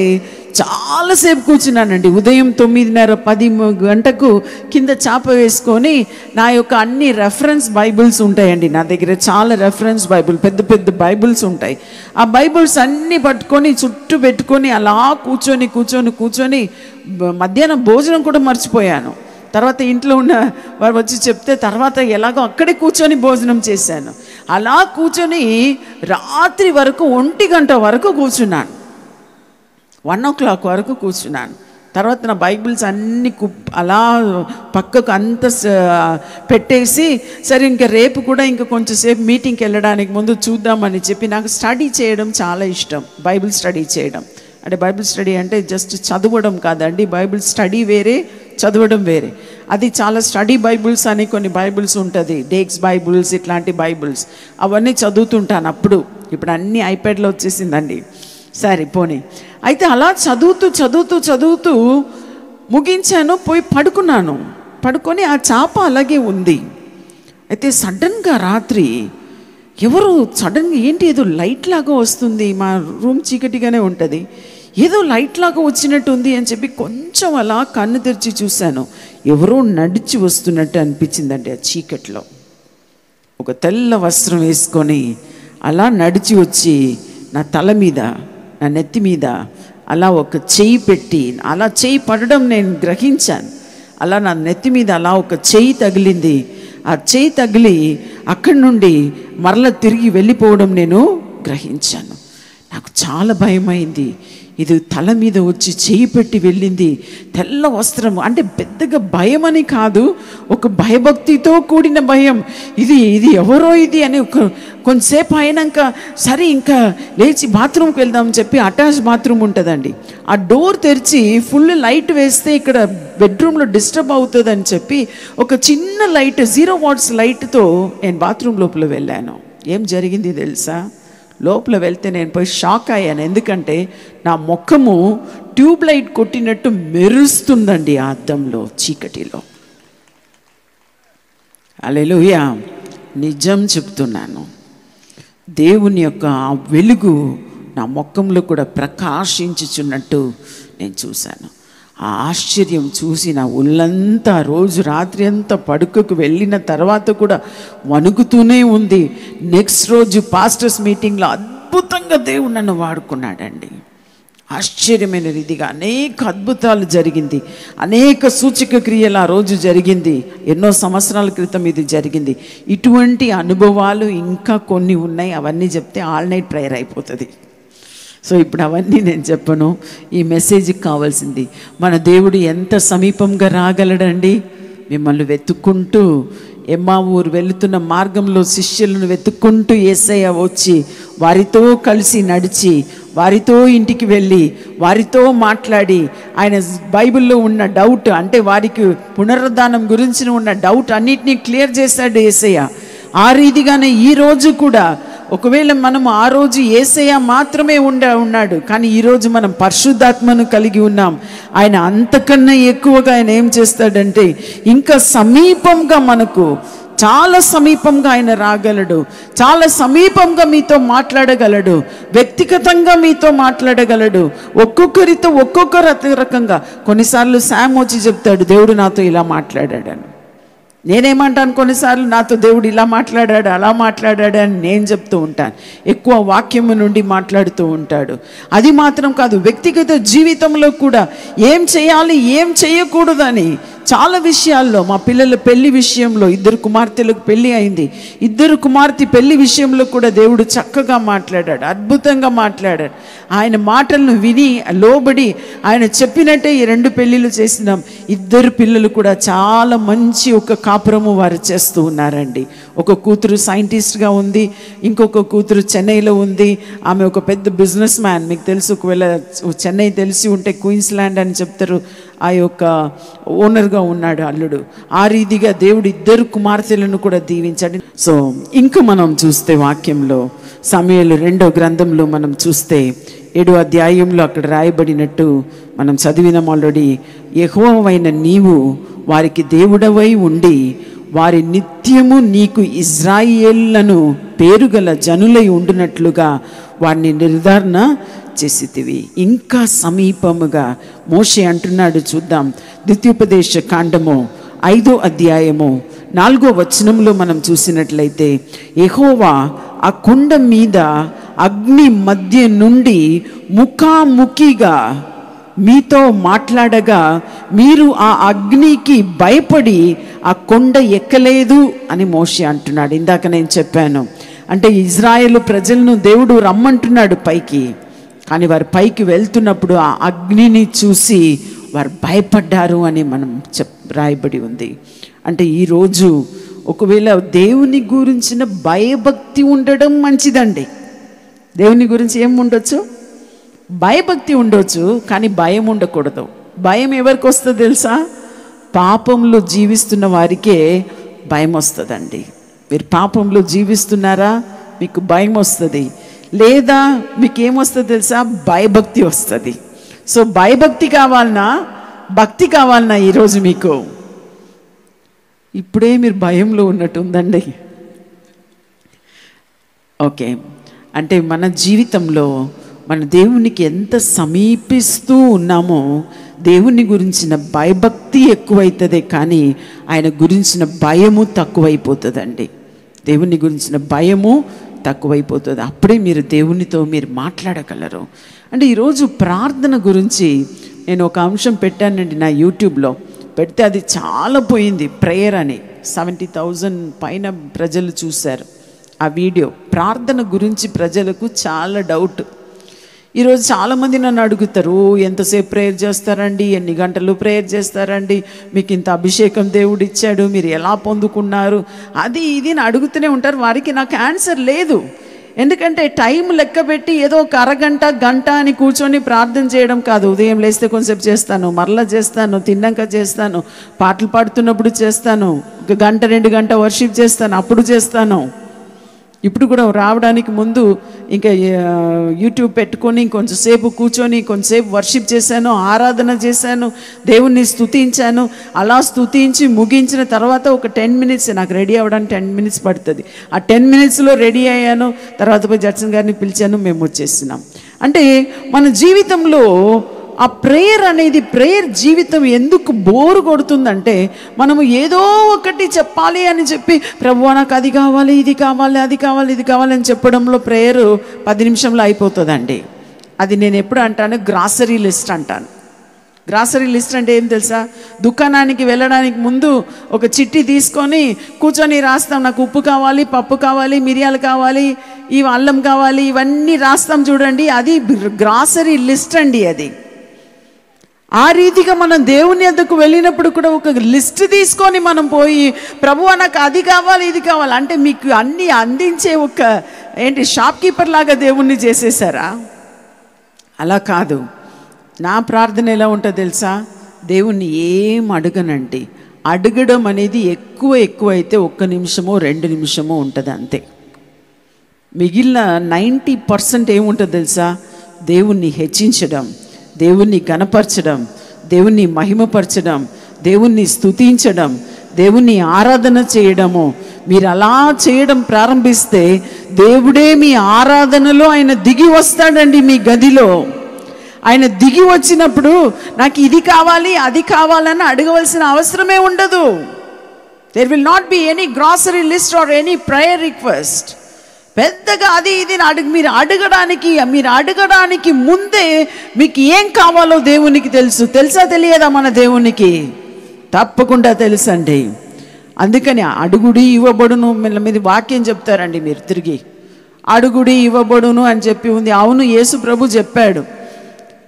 S1: చాలాసేపు కూర్చున్నానండి. ఉదయం 9:30-10 గంటకు కింద చాప వేసుకొని నా యొక్క అన్ని రెఫరెన్స్ బైబిల్స్ ఉంటాయండి నా దగ్గర, చాలా రెఫరెన్స్ బైబిల్, పెద్ద పెద్ద బైబిల్స్ ఉంటాయి. ఆ బైబిల్స్ అన్నీ పట్టుకొని చుట్టూ పెట్టుకొని అలా కూర్చొని మధ్యాహ్నం భోజనం కూడా మర్చిపోయాను. తర్వాత ఇంట్లో ఉన్న వారు వచ్చి చెప్తే తర్వాత ఎలాగో అక్కడే కూర్చొని భోజనం చేశాను. అలా కూర్చొని రాత్రి వరకు 1 గంట వరకు కూర్చున్నాను, 1 o'clock వరకు కూర్చున్నాను. తర్వాత నా బైబిల్స్ అన్నీ అలా పక్కకు అంత పెట్టేసి, సరే ఇంకా రేపు కూడా ఇంకా కొంచెంసేపు మీటింగ్కి వెళ్ళడానికి ముందు చూద్దామని చెప్పి, నాకు స్టడీ చేయడం చాలా ఇష్టం, బైబిల్ స్టడీ చేయడం. అంటే బైబిల్ స్టడీ అంటే జస్ట్ చదవడం కాదండి, బైబిల్ స్టడీ వేరే, చదవడం వేరే. అది చాలా స్టడీ బైబిల్స్ అని కొన్ని బైబిల్స్ ఉంటుంది, డేక్స్ బైబిల్స్, ఇట్లాంటి బైబిల్స్ అవన్నీ చదువుతుంటాను అప్పుడు. ఇప్పుడు అన్నీ ఐప్యాడ్లో వచ్చేసిందండి. సరే పోనీ, అయితే అలా చదువుతూ ముగించాను, పోయి పడుకొని ఆ చాప అలాగే ఉంది. అయితే సడన్గా రాత్రి ఎవరు సడన్గా ఏంటి ఏదో లైట్ లాగా వస్తుంది, మా రూమ్ చీకటిగానే ఉంటుంది, ఏదో లైట్ లాగా వచ్చినట్టు ఉంది అని చెప్పి కొంచెం అలా కన్ను తెరిచి చూశాను. ఎవరో నడిచి వస్తున్నట్టు అనిపించిందండి ఆ చీకట్లో. ఒక తెల్ల వస్త్రం వేసుకొని అలా నడిచి వచ్చి నా తల మీద, నా నెత్తి మీద అలా ఒక చెయ్యి పెట్టి, అలా చెయ్యి పడడం నేను గ్రహించాను. అలా నా నెత్తి మీద అలా ఒక చెయ్యి తగిలింది. ఆ చెయ్యి తగిలి అక్కడి నుండి మరల తిరిగి వెళ్ళిపోవడం నేను గ్రహించాను. నాకు చాలా భయమైంది. ఇది తల మీద వచ్చి చెయ్యి పెట్టి వెళ్ళింది, తెల్ల వస్త్రం. అంటే పెద్దగా భయం అని కాదు, ఒక భయభక్తితో కూడిన భయం. ఇది ఎవరో ఇది అని కొంతసేపు అయినాక సరే ఇంకా లేచి బాత్రూమ్కి వెళ్దామని చెప్పి, అటాచ్ బాత్రూమ్ ఉంటుందండి, ఆ డోర్ తెరిచి ఫుల్ లైట్ వేస్తే ఇక్కడ బెడ్రూమ్లో డిస్టర్బ్ అవుతుందని చెప్పి ఒక చిన్న లైట్, 0 watts లైట్తో నేను బాత్రూమ్ లోపల వెళ్ళాను. ఏం జరిగింది తెలుసా? లోపల వెళ్తే నేను పోయి షాక్ అయ్యాను. ఎందుకంటే నా ముఖము ట్యూబ్ లైట్ కొట్టినట్టు మెరుస్తుందండి ఆ అద్దంలో, చీకటిలో. హల్లెలూయా. నిజం చెప్తున్నాను, దేవుని యొక్క ఆ వెలుగు నా ముఖంలో కూడా ప్రకాశించుచున్నట్టు నేను చూశాను. ఆ ఆశ్చర్యం చూసి నా ఒళ్ళంతా రోజు రాత్రి అంతా పడుకకు వెళ్ళిన తర్వాత కూడా వణుకుతూనే ఉంది. నెక్స్ట్ రోజు పాస్టర్స్ మీటింగ్లో అద్భుతంగా దేవుడు నన్ను వాడుకున్నాడండి. ఆశ్చర్యమైన రీతిగా అనేక అద్భుతాలు జరిగింది, అనేక సూచక క్రియలు ఆ రోజు జరిగింది. ఎన్నో సంవత్సరాల క్రితం ఇది జరిగింది. ఇటువంటి అనుభవాలు ఇంకా కొన్ని ఉన్నాయి. అవన్నీ చెప్తే ఆల్ నైట్ ప్రేయర్ అయిపోతుంది. సో ఇప్పుడు అవన్నీ నేను చెప్పను. ఈ మెసేజ్కి కావాల్సింది, మన దేవుడు ఎంత సమీపంగా రాగలడండి. మిమ్మల్ని వెతుక్కుంటూ ఎమ్మావూరు వెళుతున్న మార్గంలో శిష్యులను వెతుక్కుంటూ యేసయ్య వచ్చి వారితో కలిసి నడిచి వారితో ఇంటికి వెళ్ళి వారితో మాట్లాడి ఆయన బైబిల్లో ఉన్న డౌట్, అంటే వారికి పునరుద్ధానం గురించి ఉన్న డౌట్ అన్నిటినీ క్లియర్ చేశాడు యేసయ్య. ఆ రీతిగానే ఈరోజు కూడా ఒకవేళ మనం ఆ రోజు యేసయ్య మాత్రమే ఉన్నాడు, కానీ ఈరోజు మనం పరిశుద్ధాత్మను కలిగి ఉన్నాం. ఆయన అంతకన్నా ఎక్కువగా ఆయన ఏం చేస్తాడంటే ఇంకా సమీపంగా, మనకు చాలా సమీపంగా ఆయన రాగలడు. చాలా సమీపంగా మీతో మాట్లాడగలడు, వ్యక్తిగతంగా మీతో మాట్లాడగలడు. ఒక్కొక్కరితో ఒక్కొక్క రకంగా. కొన్నిసార్లు శామ్ వచ్చి చెప్తాడు, దేవుడు నాతో ఇలా మాట్లాడాడని. నేనేమంటాను, కొన్నిసార్లు నాతో దేవుడు ఇలా మాట్లాడాడు అలా మాట్లాడాడు అని నేను చెప్తూ ఉంటాను. ఎక్కువ వాక్యము నుండి మాట్లాడుతూ ఉంటాడు. అది మాత్రం కాదు, వ్యక్తిగత జీవితంలో కూడా ఏం చేయాలి ఏం చేయకూడదని చాలా విషయాల్లో, మా పిల్లల పెళ్లి విషయంలో 2 కుమార్తెలకు పెళ్లి అయింది. 2 కుమార్తె పెళ్లి విషయంలో కూడా దేవుడు చక్కగా మాట్లాడాడు, అద్భుతంగా మాట్లాడాడు. ఆయన మాటలను విని లోబడి ఆయన చెప్పినట్టే ఈ 2 పెళ్లిళ్ళు చేసినాం. 2 పిల్లలు కూడా చాలా మంచి ఒక కాపురము వారు చేస్తూ ఉన్నారండి. ఒక కూతురు సైంటిస్ట్గా ఉంది, ఇంకొక కూతురు చెన్నైలో ఉంది. ఆమె ఒక పెద్ద బిజినెస్ మ్యాన్. మీకు తెలుసు, ఒకవేళ చెన్నై తెలిసి ఉంటే క్వీన్స్లాండ్ అని చెప్తారు, ఆ యొక్క ఓనర్గా ఉన్నాడు అల్లుడు. ఆ రీతిగా దేవుడు 2 కుమార్తెలను కూడా దీవించాడు. సో ఇంకా మనం చూస్తే వాక్యంలో సమూయేలు 2వ గ్రంథంలో మనం చూస్తే 7వ అధ్యాయంలో అక్కడ రాయబడినట్టు మనం చదివినాం ఆల్రెడీ. యెహోవావైన నీవు వారికి దేవుడవై ఉండి వారి నిత్యము నీకు ఇజ్రాయేళ్లను పేరుగల జనులై ఉండునట్లుగా వారిని నిర్ధారణ చేసితివి. ఇంకా సమీపముగా మోషే అంటున్నాడు. చూద్దాం, ద్వితీయోపదేశ కాండము 5వ అధ్యాయము 4వ వచనంలో మనం చూసినట్లయితే, యెహోవా ఆ కొండ మీద అగ్ని మధ్య నుండి ముఖాముఖిగా మీతో మాట్లాడగా మీరు ఆ అగ్నికి భయపడి ఆ కొండ ఎక్కలేదు అని మోషే అంటున్నాడు. ఇందాక నేను చెప్పాను, అంటే ఇజ్రాయేలు ప్రజలను దేవుడు రమ్మంటున్నాడు పైకి, కానీ వారు పైకి వెళ్తున్నప్పుడు ఆ అగ్నిని చూసి వారు భయపడ్డారు అని మనం రాయబడి ఉంది. అంటే ఈరోజు ఒకవేళ దేవుని గురించిన భయభక్తి ఉండడం మంచిదండి. దేవుని గురించి ఏం ఉండొచ్చు? భయభక్తి ఉండొచ్చు, కానీ భయం ఉండకూడదు. భయం ఎవరికి వస్తుంది తెలుసా? పాపంలో జీవిస్తున్న వారికే భయం వస్తుందండి. మీరు పాపంలో జీవిస్తున్నారా, మీకు భయం వస్తుంది. లేదా మీకు ఏమొస్తుంది తెలుసా? భయభక్తి వస్తుంది. సో భయభక్తి కావాలన్నా భక్తి కావాలన్నా ఈరోజు మీకు ఇప్పుడే మీరు భయంలో ఉన్నట్టు ఉందండి. ఓకే, అంటే మన జీవితంలో మన దేవునికి ఎంత సమీపిస్తూ ఉన్నామో దేవుని గురించిన భయభక్తి ఎక్కువైతుంది, కానీ ఆయన గురించిన భయము తక్కువైపోతుందండి. దేవుని గురించిన భయము తక్కువైపోతుంది. అప్పుడే మీరు దేవునితో మీరు మాట్లాడగలరు. అంటే ఈరోజు ప్రార్థన గురించి నేను ఒక అంశం పెట్టానండి నా యూట్యూబ్లో. పెడితే అది చాలా పోయింది. ప్రేయర్ అని 70,000 పైన ప్రజలు చూశారు ఆ వీడియో. ప్రార్థన గురించి ప్రజలకు చాలా డౌట్. ఈరోజు చాలామంది నన్ను అడుగుతారు, ఎంతసేపు ప్రేయర్ చేస్తారండి, ఎన్ని గంటలు ప్రేయర్ చేస్తారండి, మీకు ఇంత అభిషేకం దేవుడు ఇచ్చాడు, మీరు ఎలా పొందుకున్నారు, అది ఇది అని అడుగుతూనే ఉంటారు. వారికి నాకు ఆన్సర్ లేదు. ఎందుకంటే టైం లెక్క పెట్టి ఏదో ఒక అరగంట గంట అని కూర్చొని ప్రార్థన చేయడం కాదు. ఉదయం లేస్తే కొంచెంసేపు చేస్తాను, మరలా చేస్తాను, తిన్నాక చేస్తాను, పాటలు పాడుతున్నప్పుడు చేస్తాను, 1 గంట 2 గంట వర్షిప్ చేస్తాను, అప్పుడు చేస్తాను. ఇప్పుడు కూడా రావడానికి ముందు ఇంకా యూట్యూబ్ పెట్టుకొని కొంచెంసేపు కూర్చొని కొంచెంసేపు వర్షిప్ చేశాను, ఆరాధన చేశాను, దేవుణ్ణి స్తుతించాను. అలా స్తుతించి ముగించిన తర్వాత ఒక 10 మినిట్స్, నాకు రెడీ అవ్వడానికి 10 మినిట్స్ పడుతుంది. ఆ 10 మినిట్స్లో రెడీ అయ్యాను. తర్వాత పోయి జడ్సన్ గారిని పిలిచాను, మేము వచ్చేసినాం. అంటే మన జీవితంలో ఆ ప్రేయర్ అనేది, ప్రేయర్ జీవితం ఎందుకు బోరు కొడుతుందంటే, మనము ఏదో ఒకటి చెప్పాలి అని చెప్పి, ప్రభువా నాకు అది కావాలి, ఇది కావాలి, అది కావాలి, ఇది కావాలి అని చెప్పడంలో ప్రేయర్ 10 నిమిషంలో అయిపోతుందండి. అది నేను ఎప్పుడు అంటాను, గ్రాసరీ లిస్ట్ అంటాను. గ్రాసరీ లిస్ట్ అంటే ఏం తెలుసా? దుకాణానికి వెళ్ళడానికి ముందు ఒక చిట్టి తీసుకొని కూర్చొని రాస్తాం. నాకు ఉప్పు కావాలి, పప్పు కావాలి, మిరియాలు కావాలి, ఇవి అల్లం కావాలి, ఇవన్నీ రాస్తాం చూడండి. అది గ్రాసరీ లిస్ట్ అండి. అది ఆ రీతిగా మనం దేవుని యొద్దకు వెళ్ళినప్పుడు కూడా ఒక లిస్ట్ తీసుకొని మనం పోయి, ప్రభువా నాకు అది కావాలి, ఇది కావాలి అంటే మీకు అన్నీ అందించే ఒక షాప్ కీపర్ లాగా దేవుణ్ణి చేసేసారా? అలా కాదు. నా ప్రార్థన ఎలా ఉంటుందో తెలుసా? దేవుణ్ణి ఏం అడగనండి. అడగడం అనేది ఎక్కువ అయితే 1 నిమిషమో 2 నిమిషమో ఉంటుంది అంతే. మిగిలిన 90% ఏముంటుందో తెలుసా? దేవుణ్ణి హెచ్చించడం, దేవుణ్ణి గణపరచడం, దేవుణ్ణి మహిమపరచడం, దేవుణ్ణి స్తుతించడం, దేవుణ్ణి ఆరాధన చేయడము. మీరు అలా చేయడం ప్రారంభిస్తే దేవుడే మీ ఆరాధనలో ఆయన దిగి వస్తాడండి. మీ గదిలో ఆయన దిగి వచ్చినప్పుడు నాకు ఇది కావాలి, అది కావాలని అడగవలసిన అవసరమే ఉండదు. There will not be any grocery list or any prayer request. పెద్దగా అది ఇది మీరు అడగడానికి ముందే మీకు ఏం కావాలో దేవునికి తెలుసా తెలియదా? మన దేవునికి తప్పకుండా తెలుసండి. అందుకని అడుగుడి ఇవ్వబడును. మీద వాక్యం చెప్తారండి మీరు తిరిగి, అడుగుడి ఇవ్వబడును అని చెప్పి ఉంది. అవును, యేసు ప్రభు చెప్పాడు.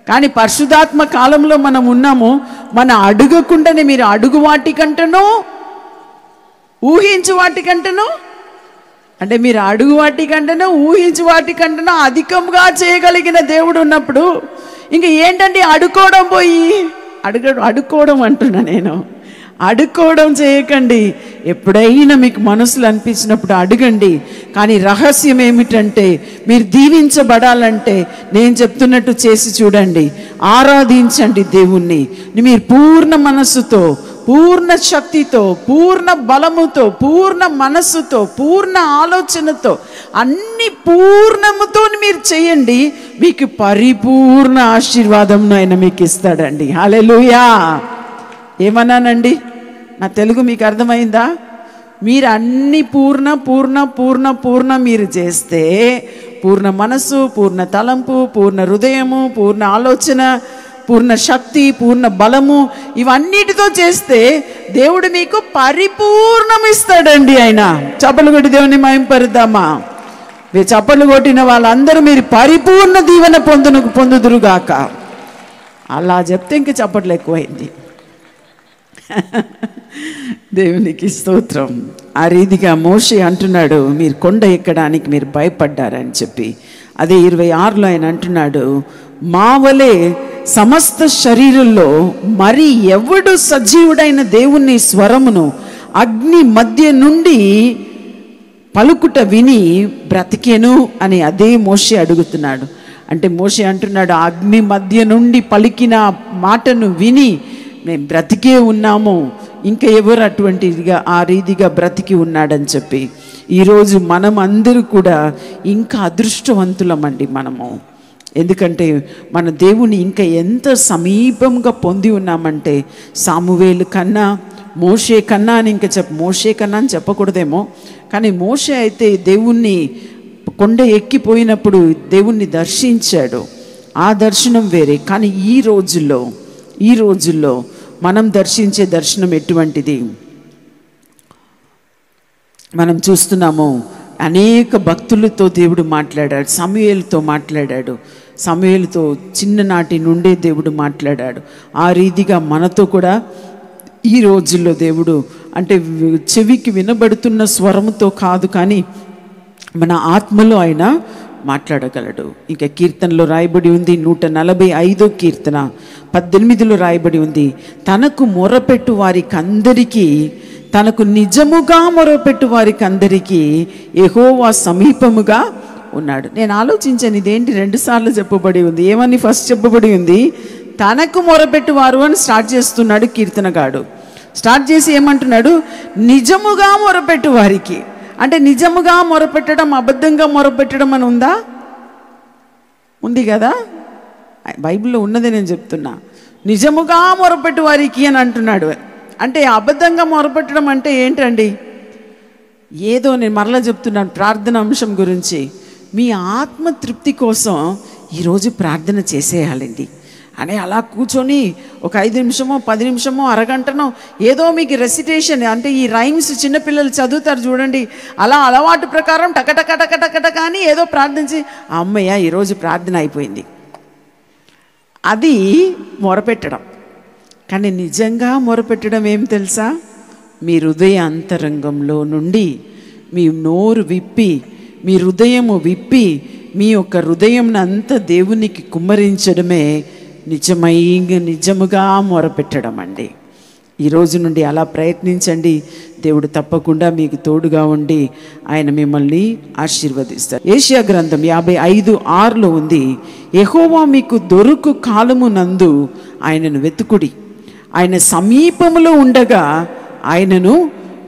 S1: కానీ పరిశుద్ధాత్మ కాలంలో మనం ఉన్నాము. మన అడగకుండానే మీరు అడుగు వాటికంటనో ఊహించు వాటికంటనో, అంటే మీరు అడుగు వాటికంటనో ఊహించు వాటికంటనో అధికంగా చేయగలిగిన దేవుడు ఉన్నప్పుడు ఇంకా ఏంటండి అడుక్కోవడం? పోయి అడుక్కోవడం అంటున్నా నేను. అడుక్కోవడం చేయకండి. ఎప్పుడైనా మీకు మనసులో అనిపించినప్పుడు అడగండి. కానీ రహస్యం ఏమిటంటే, మీరు దీవించబడాలంటే నేను చెప్తున్నట్టు చేసి చూడండి. ఆరాధించండి దేవుణ్ణి. మీరు పూర్ణ మనస్సుతో, పూర్ణ శక్తితో, పూర్ణ బలముతో, పూర్ణ మనస్సుతో, పూర్ణ ఆలోచనతో, అన్ని పూర్ణముతో మీరు చేయండి. మీకు పరిపూర్ణ ఆశీర్వాదం ఆయన మీకు ఇస్తాడండి. హల్లెలూయా. ఏమన్నానండి? నా తెలుగు మీకు అర్థమైందా? మీరు అన్ని పూర్ణ మీరు చేస్తే, పూర్ణ మనస్సు, పూర్ణ తలంపు, పూర్ణ హృదయము, పూర్ణ ఆలోచన, పూర్ణ శక్తి, పూర్ణ బలము, ఇవన్నిటితో చేస్తే దేవుడు మీకు పరిపూర్ణం ఇస్తాడండి. ఆయన చప్పలు కొట్టి దేవుని మహింపరుద్దామా? మీరు చప్పలు కొట్టిన వాళ్ళందరూ మీరు పరిపూర్ణ దీవెన పొందుదురుగాక. అలా చెప్తే ఇంక చప్పట్లు ఎక్కువైంది. దేవునికి స్తోత్రం. ఆ రీతిగా మోషే అంటున్నాడు, మీరు కొండ ఎక్కడానికి మీరు భయపడ్డారని చెప్పి. అదే 26లో ఆయన అంటున్నాడు, మా వలె సమస్త శరీరంలో మరి ఎవడు సజీవుడైన దేవుని స్వరమును అగ్ని మధ్య నుండి పలుకుట విని బ్రతికేను అని అదే మోషే అడుగుతున్నాడు. అంటే మోషే అంటున్నాడు, అగ్ని మధ్య నుండి పలికిన మాటను విని మేము బ్రతికే ఉన్నాము. ఇంకా ఎవరు అటువంటిదిగా ఆ రీతిగా బ్రతికి ఉన్నాడని చెప్పి. ఈరోజు మనం అందరూ కూడా ఇంకా అదృష్టవంతులమండి మనము. ఎందుకంటే మన దేవుని ఇంకా ఎంత సమీపంగా పొంది ఉన్నామంటే, సామువేలు కన్నా, మోషే కన్నా అని ఇంకా మోషే కన్నా అని చెప్పకూడదేమో, కానీ మోషే అయితే దేవుణ్ణి కొండ ఎక్కిపోయినప్పుడు దేవుణ్ణి దర్శించాడు. ఆ దర్శనం వేరే. కానీ ఈ రోజుల్లో మనం దర్శించే దర్శనం ఎటువంటిది? మనం చూస్తున్నాము, అనేక భక్తులతో దేవుడు మాట్లాడాడు. సమూయేలుతో మాట్లాడాడు. సమూయేలుతో చిన్ననాటి నుండే దేవుడు మాట్లాడాడు. ఆ రీతిగా మనతో కూడా ఈ రోజుల్లో దేవుడు అంటే చెవికి వినబడుతున్న స్వరముతో కాదు, కానీ మన ఆత్మలో ఆయన మాట్లాడగలడు. ఇంకా కీర్తనలో రాయబడి ఉంది, 145 కీర్తన 18లో రాయబడి ఉంది, తనకు మొరపెట్టు వారికి అందరికీ, తనకు నిజముగా మొరపెట్టు వారికి అందరికీ యెహోవా సమీపముగా ఉన్నాడు. నేను ఆలోచించాను, ఇదేంటి 2 సార్లు చెప్పబడి ఉంది. ఏమని ఫస్ట్ చెప్పబడి ఉంది? తనకు మొరపెట్టు వారు అని స్టార్ట్ చేస్తున్నాడు కీర్తనగాడు. స్టార్ట్ చేసి ఏమంటున్నాడు? నిజముగా మొరపెట్టు వారికి. అంటే నిజముగా మొరపెట్టడం, అబద్ధంగా మొరపెట్టడం అని ఉందా? ఉంది కదా. బైబిల్లో ఉన్నదే నేను చెప్తున్నా. నిజముగా మొరపెట్టు వారికి అని అంటున్నాడు. అంటే అబద్ధంగా మొరపెట్టడం అంటే ఏంటండి? ఏదో నేను మరలా చెప్తున్నాను ప్రార్థన అంశం గురించి. మీ ఆత్మతృప్తి కోసం ఈరోజు ప్రార్థన చేసేయాలండి అని అలా కూర్చొని ఒక 5 నిమిషమో 10 నిమిషమో అరగంటనో ఏదో మీకు రెసిటేషన్ అంటే ఈ రైమ్స్ చిన్నపిల్లలు చదువుతారు చూడండి, అలా అలవాటు ప్రకారం టకటక టకటక కానీ ఏదో ప్రార్థించి అమ్మయ్య ఈరోజు ప్రార్థన అయిపోయింది, అది మొరపెట్టడం. కానీ నిజంగా మొరపెట్టడం ఏం తెలుసా? మీ హృదయ అంతరంగంలో నుండి మీ నోరు విప్పి, మీ హృదయము విప్పి, మీ యొక్క హృదయం అంతా దేవునికి కుమ్మరించడమే నిజముగా మొరపెట్టడం అండి. ఈరోజు నుండి అలా ప్రయత్నించండి. దేవుడు తప్పకుండా మీకు తోడుగా ఉండి ఆయన మిమ్మల్ని ఆశీర్వదిస్తారు. యెషయా గ్రంథం 55:6 ఉంది, యెహోవా మీకు దొరుకు కాలమునందు ఆయనను వెతుకుడి, ఆయన సమీపములో ఉండగా ఆయనను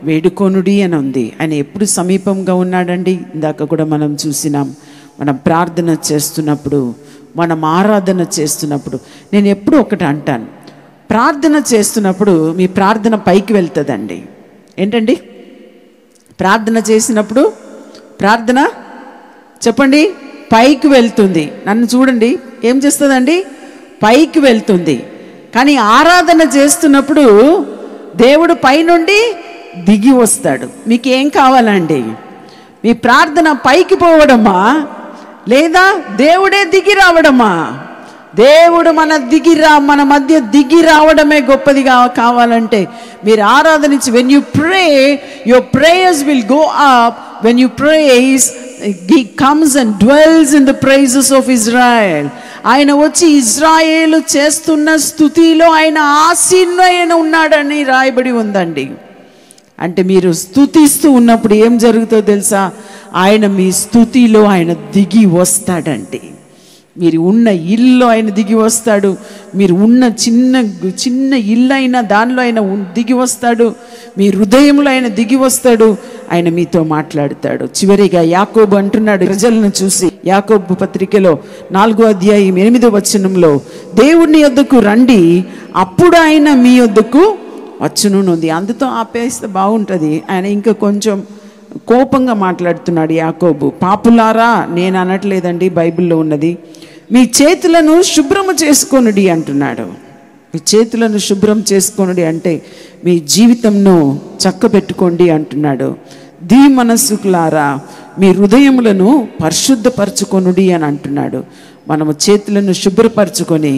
S1: వేడుకొనుడి అని ఉంది. ఆయన ఎప్పుడు సమీపంగా ఉన్నాడండి? ఇందాక కూడా మనం చూసినాం. మనం ప్రార్థన చేస్తున్నప్పుడు, మనం ఆరాధన చేస్తున్నప్పుడు, నేను ఎప్పుడు ఒకటి అంటాను, ప్రార్థన చేస్తున్నప్పుడు మీ ప్రార్థన పైకి వెళ్తుందండి. ఏంటండి? ప్రార్థన చేసినప్పుడు ప్రార్థన చెప్పండి పైకి వెళ్తుంది. నన్ను చూడండి, ఏం చేస్తుందండి? పైకి వెళ్తుంది. కానీ ఆరాధన చేస్తున్నప్పుడు దేవుడు పైనుండి దిగి వస్తాడు. మీకు ఏం కావాలండి? మీ ప్రార్థన పైకి పోవడమా లేదా దేవుడే దిగి రావడమా? దేవుడు మన మధ్య దిగి రావడమే గొప్పదిగా కావాలంటే మీరు ఆరాధనించి, when you pray your prayers will go up. When you praise he comes and dwells in the praises of Israel. ఆయన వచ్చి ఇజ్రాయేలు చేస్తున్న స్తుతిలో ఆయన ఆసీనుడైన ఉన్నాడని రాయబడి ఉందండి. అంటే మీరు స్తుతిస్తూ ఉన్నప్పుడు ఏం జరుగుతుందో తెలుసా? ఆయన మీ స్తుతిలో ఆయన దిగి వస్తాడండి. మీరు ఉన్న ఇల్లు ఆయన దిగి వస్తాడు. మీరు ఉన్న చిన్న ఇల్లు అయినా దానిలో ఆయన దిగి వస్తాడు. మీ హృదయంలో ఆయన దిగి వస్తాడు. ఆయన మీతో మాట్లాడతాడు. చివరిగా యాకోబు అంటున్నాడు ప్రజలను చూసి, యాకోబు పత్రికలో 4:8 దేవుని యొద్దకు రండి, అప్పుడు ఆయన మీ యొద్దకు వచ్చును ఉంది. అందుతో ఆపేస్తే బాగుంటుంది. ఆయన ఇంకా కొంచెం కోపంగా మాట్లాడుతున్నాడు యాకోబు. పాపులారా, నేను అనట్లేదండి, బైబిల్లో ఉన్నది, మీ చేతులను శుభ్రము చేసుకొనుడి అంటున్నాడు. మీ చేతులను శుభ్రం చేసుకొనుడి అంటే మీ జీవితంను చక్కబెట్టుకోండి అంటున్నాడు. దీ మనస్సుకులారా, మీ హృదయములను పరిశుద్ధపరచుకొనుడి అని అంటున్నాడు. మనము చేతులను శుభ్రపరచుకొని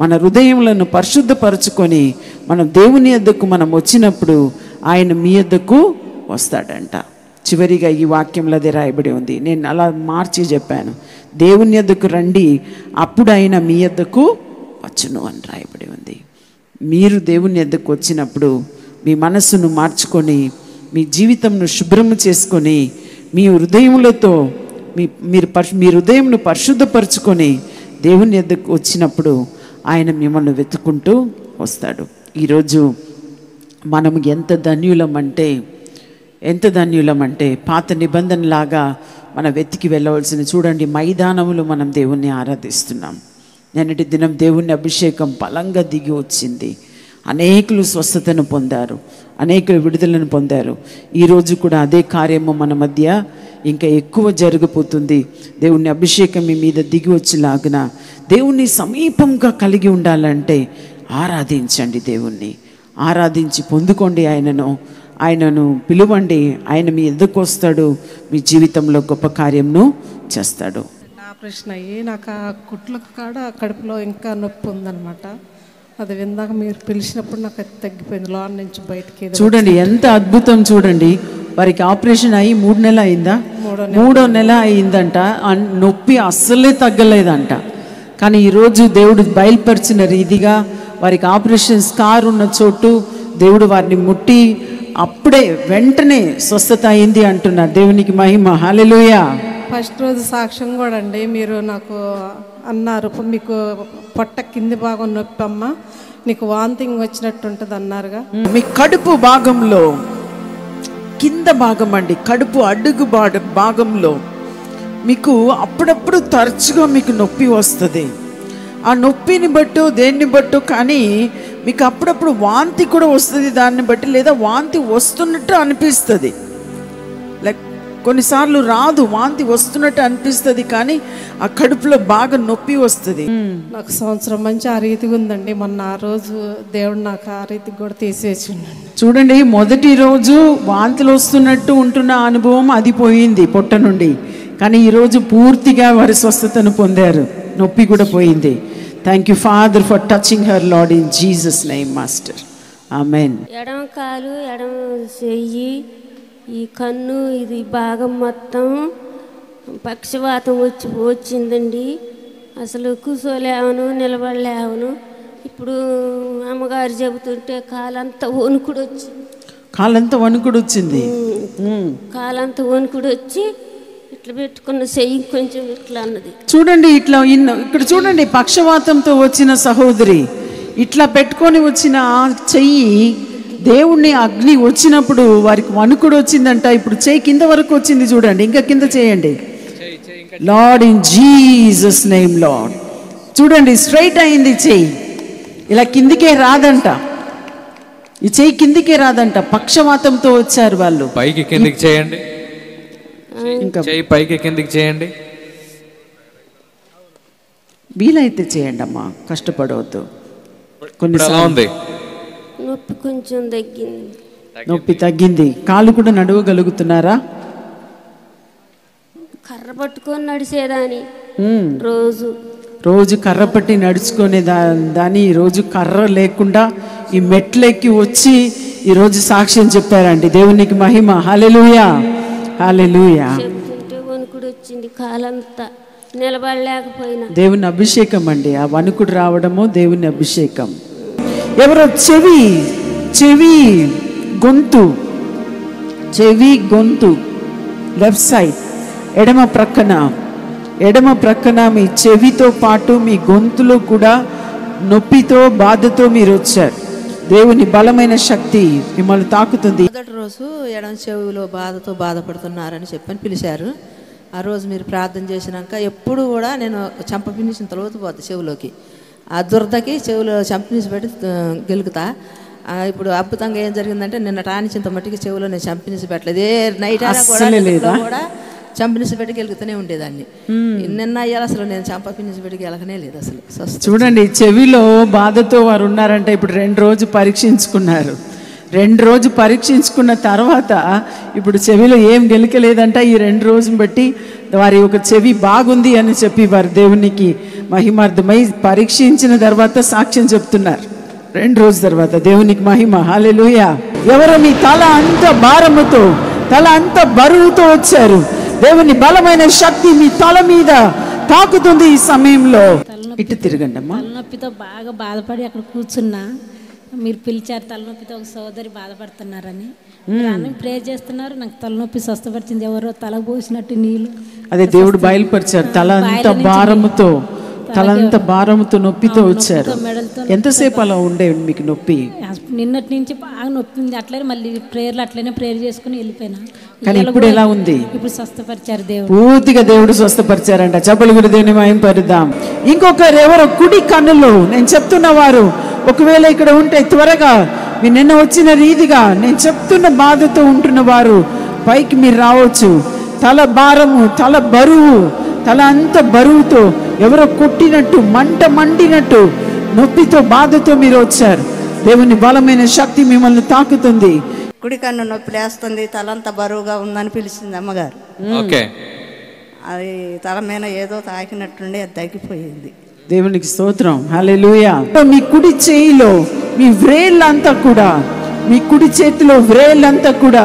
S1: మన హృదయములను పరిశుద్ధపరచుకొని మనం దేవుని యొద్దకు మనం వచ్చినప్పుడు ఆయన మీ యొద్దకు వస్తాడంట. చివరిగా ఈ వాక్యంలో అదే రాయబడి ఉంది. నేను అలా మార్చి చెప్పాను. దేవుని యొద్దకు రండి, అప్పుడు ఆయన మీ యొద్దకు వచ్చును అని రాయబడి ఉంది. మీరు దేవుని యొద్దకు వచ్చినప్పుడు మీ మనస్సును మార్చుకొని మీ జీవితంను శుభ్రము చేసుకొని మీ హృదయములతో మీ హృదయంను పరిశుద్ధపరచుకొని దేవుని యొద్దకు వచ్చినప్పుడు ఆయన మిమ్మల్ని వెతుక్కుంటూ వస్తాడు. ఈరోజు మనము ఎంత ధన్యులమంటే పాత నిబంధనలాగా మనం వెతికి వెళ్ళవలసిన, చూడండి మైదానములు మనం దేవుణ్ణి ఆరాధిస్తున్నాం. నిన్నటి దినం దేవుని అభిషేకం బలంగా దిగి వచ్చింది. అనేకులు స్వస్థతను పొందారు, అనేకులు విడుదలను పొందారు. ఈరోజు కూడా అదే కార్యము మన మధ్య ఇంకా ఎక్కువ జరగబోతుంది. దేవుని అభిషేకం మీ మీద దిగి వచ్చేలాగున దేవుణ్ణి సమీపంగా కలిగి ఉండాలంటే ఆరాధించండి. దేవుణ్ణి ఆరాధించి పొందుకోండి. ఆయనను పిలువండి. ఆయన మీ ఎదుకు వస్తాడు. మీ జీవితంలో గొప్ప కార్యంను చేస్తాడు.
S2: నా ప్రశ్న అయ్యి, నాకు ఆ కుట్లకు కాడ కడుపులో ఇంకా నొప్పి ఉందన్నమాట. అది విందాక మీరు పిలిచినప్పుడు నాకు అది తగ్గిపోయింది. లోన్ నుంచి బయటకి
S1: చూడండి ఎంత అద్భుతం. చూడండి, వారికి ఆపరేషన్ అయ్యి 3 నెలలు అయిందా? 3వ నెల అయిందంట. నొప్పి అస్సలే తగ్గలేదంట. కానీ ఈరోజు దేవుడు బయలుపరిచిన రీతిగా వారికి ఆపరేషన్ స్కార్ ఉన్న చోటు దేవుడు వారిని ముట్టి అప్పుడే వెంటనే స్వస్థత అయింది అంటున్నారు. దేవునికి మహిమ. హల్లెలూయా.
S2: ఫస్ట్ రోజు సాక్ష్యం కూడా అండి, మీరు నాకు అన్నారు, మీకు పొట్ట కింది భాగం నొప్పి అమ్మ, నీకు వాంతింగ్ వచ్చినట్టు ఉంటుంది అన్నారుగా.
S1: మీ కడుపు భాగంలో కింద భాగం అండి, కడుపు అడుగు భాగంలో మీకు అప్పుడప్పుడు తరచుగా మీకు నొప్పి వస్తుంది. ఆ నొప్పిని బట్టు దేన్ని బట్టు, కానీ మీకు అప్పుడప్పుడు వాంతి కూడా వస్తుంది దాన్ని బట్టి, లేదా వాంతి వస్తున్నట్టు అనిపిస్తుంది. లైక్ కొన్నిసార్లు రాదు, వాంతి వస్తున్నట్టు అనిపిస్తుంది, కానీ ఆ కడుపులో బాగా నొప్పి వస్తుంది.
S2: నాకు సంవత్సరం మంచి ఆ రీతిగా ఉందండి. మొన్న ఆ రోజు దేవుడు నాకు ఆ రీతికి కూడా తీసేసిండు.
S1: చూడండి, మొదటి రోజు వాంతులు వస్తున్నట్టు ఉంటున్న అనుభవం అది పోయింది పొట్ట నుండి, కానీ ఈరోజు పూర్తిగా వారి స్వస్థతను పొందారు, నొప్పి కూడా పోయింది. Thank you father for touching her Lord in Jesus name master. Amen.
S3: ఎడమ కాలు, ఎడమ చెయ్యి, ఈ కన్ను, ఇది భాగం మొత్తం పక్షవాతం వచ్చిందండి. అసలు కూర్చోలేవను, నిలబడలేవను. ఇప్పుడు అమ్మగారు చెబుతుంటే కాలంతా వణుకుడు వచ్చింది.
S1: కాలంతా వణుకుడు వచ్చింది.
S3: కాలంతా వణుకుడు వచ్చి ఇట్లా పెట్టుకున్న చెయ్యి కొంచెం ఇట్లా అన్నది.
S1: చూడండి, ఇట్లా ఇక్కడ చూడండి, పక్షవాతంతో వచ్చిన సహోదరి ఇట్లా పెట్టుకొని వచ్చిన ఆ చెయ్యి దేవుణ్ణి అగ్ని వచ్చినప్పుడు వారికి వణుకుడు వచ్చిందంట. ఇప్పుడు చెయ్యి కింద వరకు వచ్చింది చూడండి, ఇంకా కింద చేయండి. Lord in Jesus name lord. చూడండి, స్ట్రైట్ అయింది చెయ్యి, ఇలా కిందికే రాదంట. ఈ చెయ్యి కిందికే రాదంట, పక్షవాతంతో వచ్చారు వాళ్ళు.
S4: పైకి కిందికి చేయండి, ఇంకా చెయ్యి పైకి కిందికి చేయండి.
S1: వీలైతే చేయండి అమ్మా, కష్టపడవద్దు.
S4: ఉంది
S3: నొప్పి కొంచెం తగ్గింది.
S1: నొప్పి తగ్గింది. కాలు కూడా నడవగలుగుతున్నారా?
S3: కర్ర పట్టుకొని నడిచేదాని
S1: రోజు కర్ర పట్టి నడుచుకునే దాని ఈరోజు కర్ర లేకుండా ఈ మెట్లెక్కి వచ్చి ఈరోజు సాక్ష్యం చెప్పారండి. దేవునికి మహిమ. హల్లెలూయా, హల్లెలూయా.
S3: చెప్తుంటే వణుకుడు వచ్చింది, కాలంతా నిలబడలేకపోయినా.
S1: దేవుని అభిషేకం అండి, ఆ వణుకుడు రావడము దేవుని అభిషేకం. ఎవరో చెవి గొంతు లెఫ్ట్ సైడ్ ఎడమ ప్రక్కన మీ చెవితో పాటు మీ గొంతులో కూడా నొప్పితో బాధతో మీరు వచ్చారు. దేవుని బలమైన శక్తి మిమ్మల్ని తాకుతుంది.
S5: మొదటి రోజు ఎడమ చెవిలో బాధతో బాధపడుతున్నారని చెప్పని పిలిచారు. ఆ రోజు మీరు ప్రార్థన చేసినాక ఎప్పుడు కూడా నేను చంపపినిసిన తర్వాత పోతా చెవిలోకి, ఆ దురదకి చెవిలో చంపనీసి పెట్టి గెలుకుతా. ఇప్పుడు అద్భుతంగా ఏం జరిగిందంటే నిన్న టానింత మట్టికి చెవిలో నేను చంపనీసి పెట్టలేదు. ఏ నైట్ అయినా కూడా చంపనీసి పెట్టి గెలుగుతూనే ఉండేదాన్ని. నిన్న అయ్యాలి అసలు నేను చంపనీసి పెట్టి గెలకనే లేదు అసలు.
S1: చూడండి, చెవిలో బాధతో వారు ఉన్నారంటే ఇప్పుడు 2 రోజు పరీక్షించుకున్నారు. 2 రోజు పరీక్షించుకున్న తర్వాత ఇప్పుడు చెవిలో ఏం గెలకలేదంట. ఈ 2 రోజుని బట్టి వారి ఒక చెవి బాగుంది అని చెప్పి వారు దేవునికి మహిమార్థమై పరీక్షించిన తర్వాత సాక్ష్యం చెప్తున్నారు. 2 రోజుల తర్వాత దేవునికి మహిమ. హల్లెలూయా. ఎవరో మీ తల అంత భారముతో, తల అంత బరువుతో వచ్చారు. దేవుని బలమైన శక్తి మీ తల మీద తాకుతుంది ఈ సమయంలో. ఇటు తిరగండి అమ్మా.
S6: తలనొప్పితో బాగా బాధపడి అక్కడ కూర్చున్నా. మీరు పిలిచారు, తలనొప్పితో ఒక సోదరి బాధపడుతున్నారని ప్రేర్ చేస్తున్నారు. నాకు తలనొప్పి స్వస్థపరిచింది. ఎవరో తల పోసినట్టు నీళ్ళు
S1: అదే దేవుడు బయలుపరిచారు. తలంత భారముతో నొప్పితో వచ్చారు. ఎంతసేపు అలా ఉండే మీకు నొప్పి?
S6: నిన్నటి నుంచి బాగా నొప్పి ఉంది. అట్లనే మళ్ళీ ప్రేయర్లు అట్లనే ప్రేయర్ చేసుకుని వెళ్ళిపోయినా.
S1: కానీ ఇప్పుడు ఎలా ఉంది?
S6: ఇప్పుడు స్వస్థపరిచారు దేవుడు,
S1: పూర్తిగా దేవుడు స్వస్థపరిచారంట. చప్పలు కూడా దేవుని మహిమపరుద్దాం. ఇంకొకరు ఎవరో కుడి కన్నులో, నేను చెప్తున్న వారు ఒకవేళ ఇక్కడ ఉంటే త్వరగా మీరు నిన్న వచ్చిన రీతిగా నేను చెప్తున్న బాధతో ఉంటున్న వారు పైకి మీరు రావచ్చు. తల భారము, తల బరువు, తల అంత బరువుతో ఎవరో కొట్టినట్టు, మండినట్టు నొప్పితో బాధతో మీరు వచ్చారు. దేవుని బలమైన శక్తి మిమ్మల్ని తాకుతుంది.
S7: కుడి కన్ను నొప్పి లేస్తుంది, తలంతా బరువుగా ఉందని పిలిచింది అమ్మగారు. అది తల మీద ఏదో తాకినట్టుండి అది తగ్గిపోయింది.
S1: దేవునికి స్తోత్రం. హల్లెలూయా. మీ కుడి చేయిలో మీ వ్రేళ్ళంతా కూడా, మీ కుడి చేతిలో వ్రేళ్ళంతా కూడా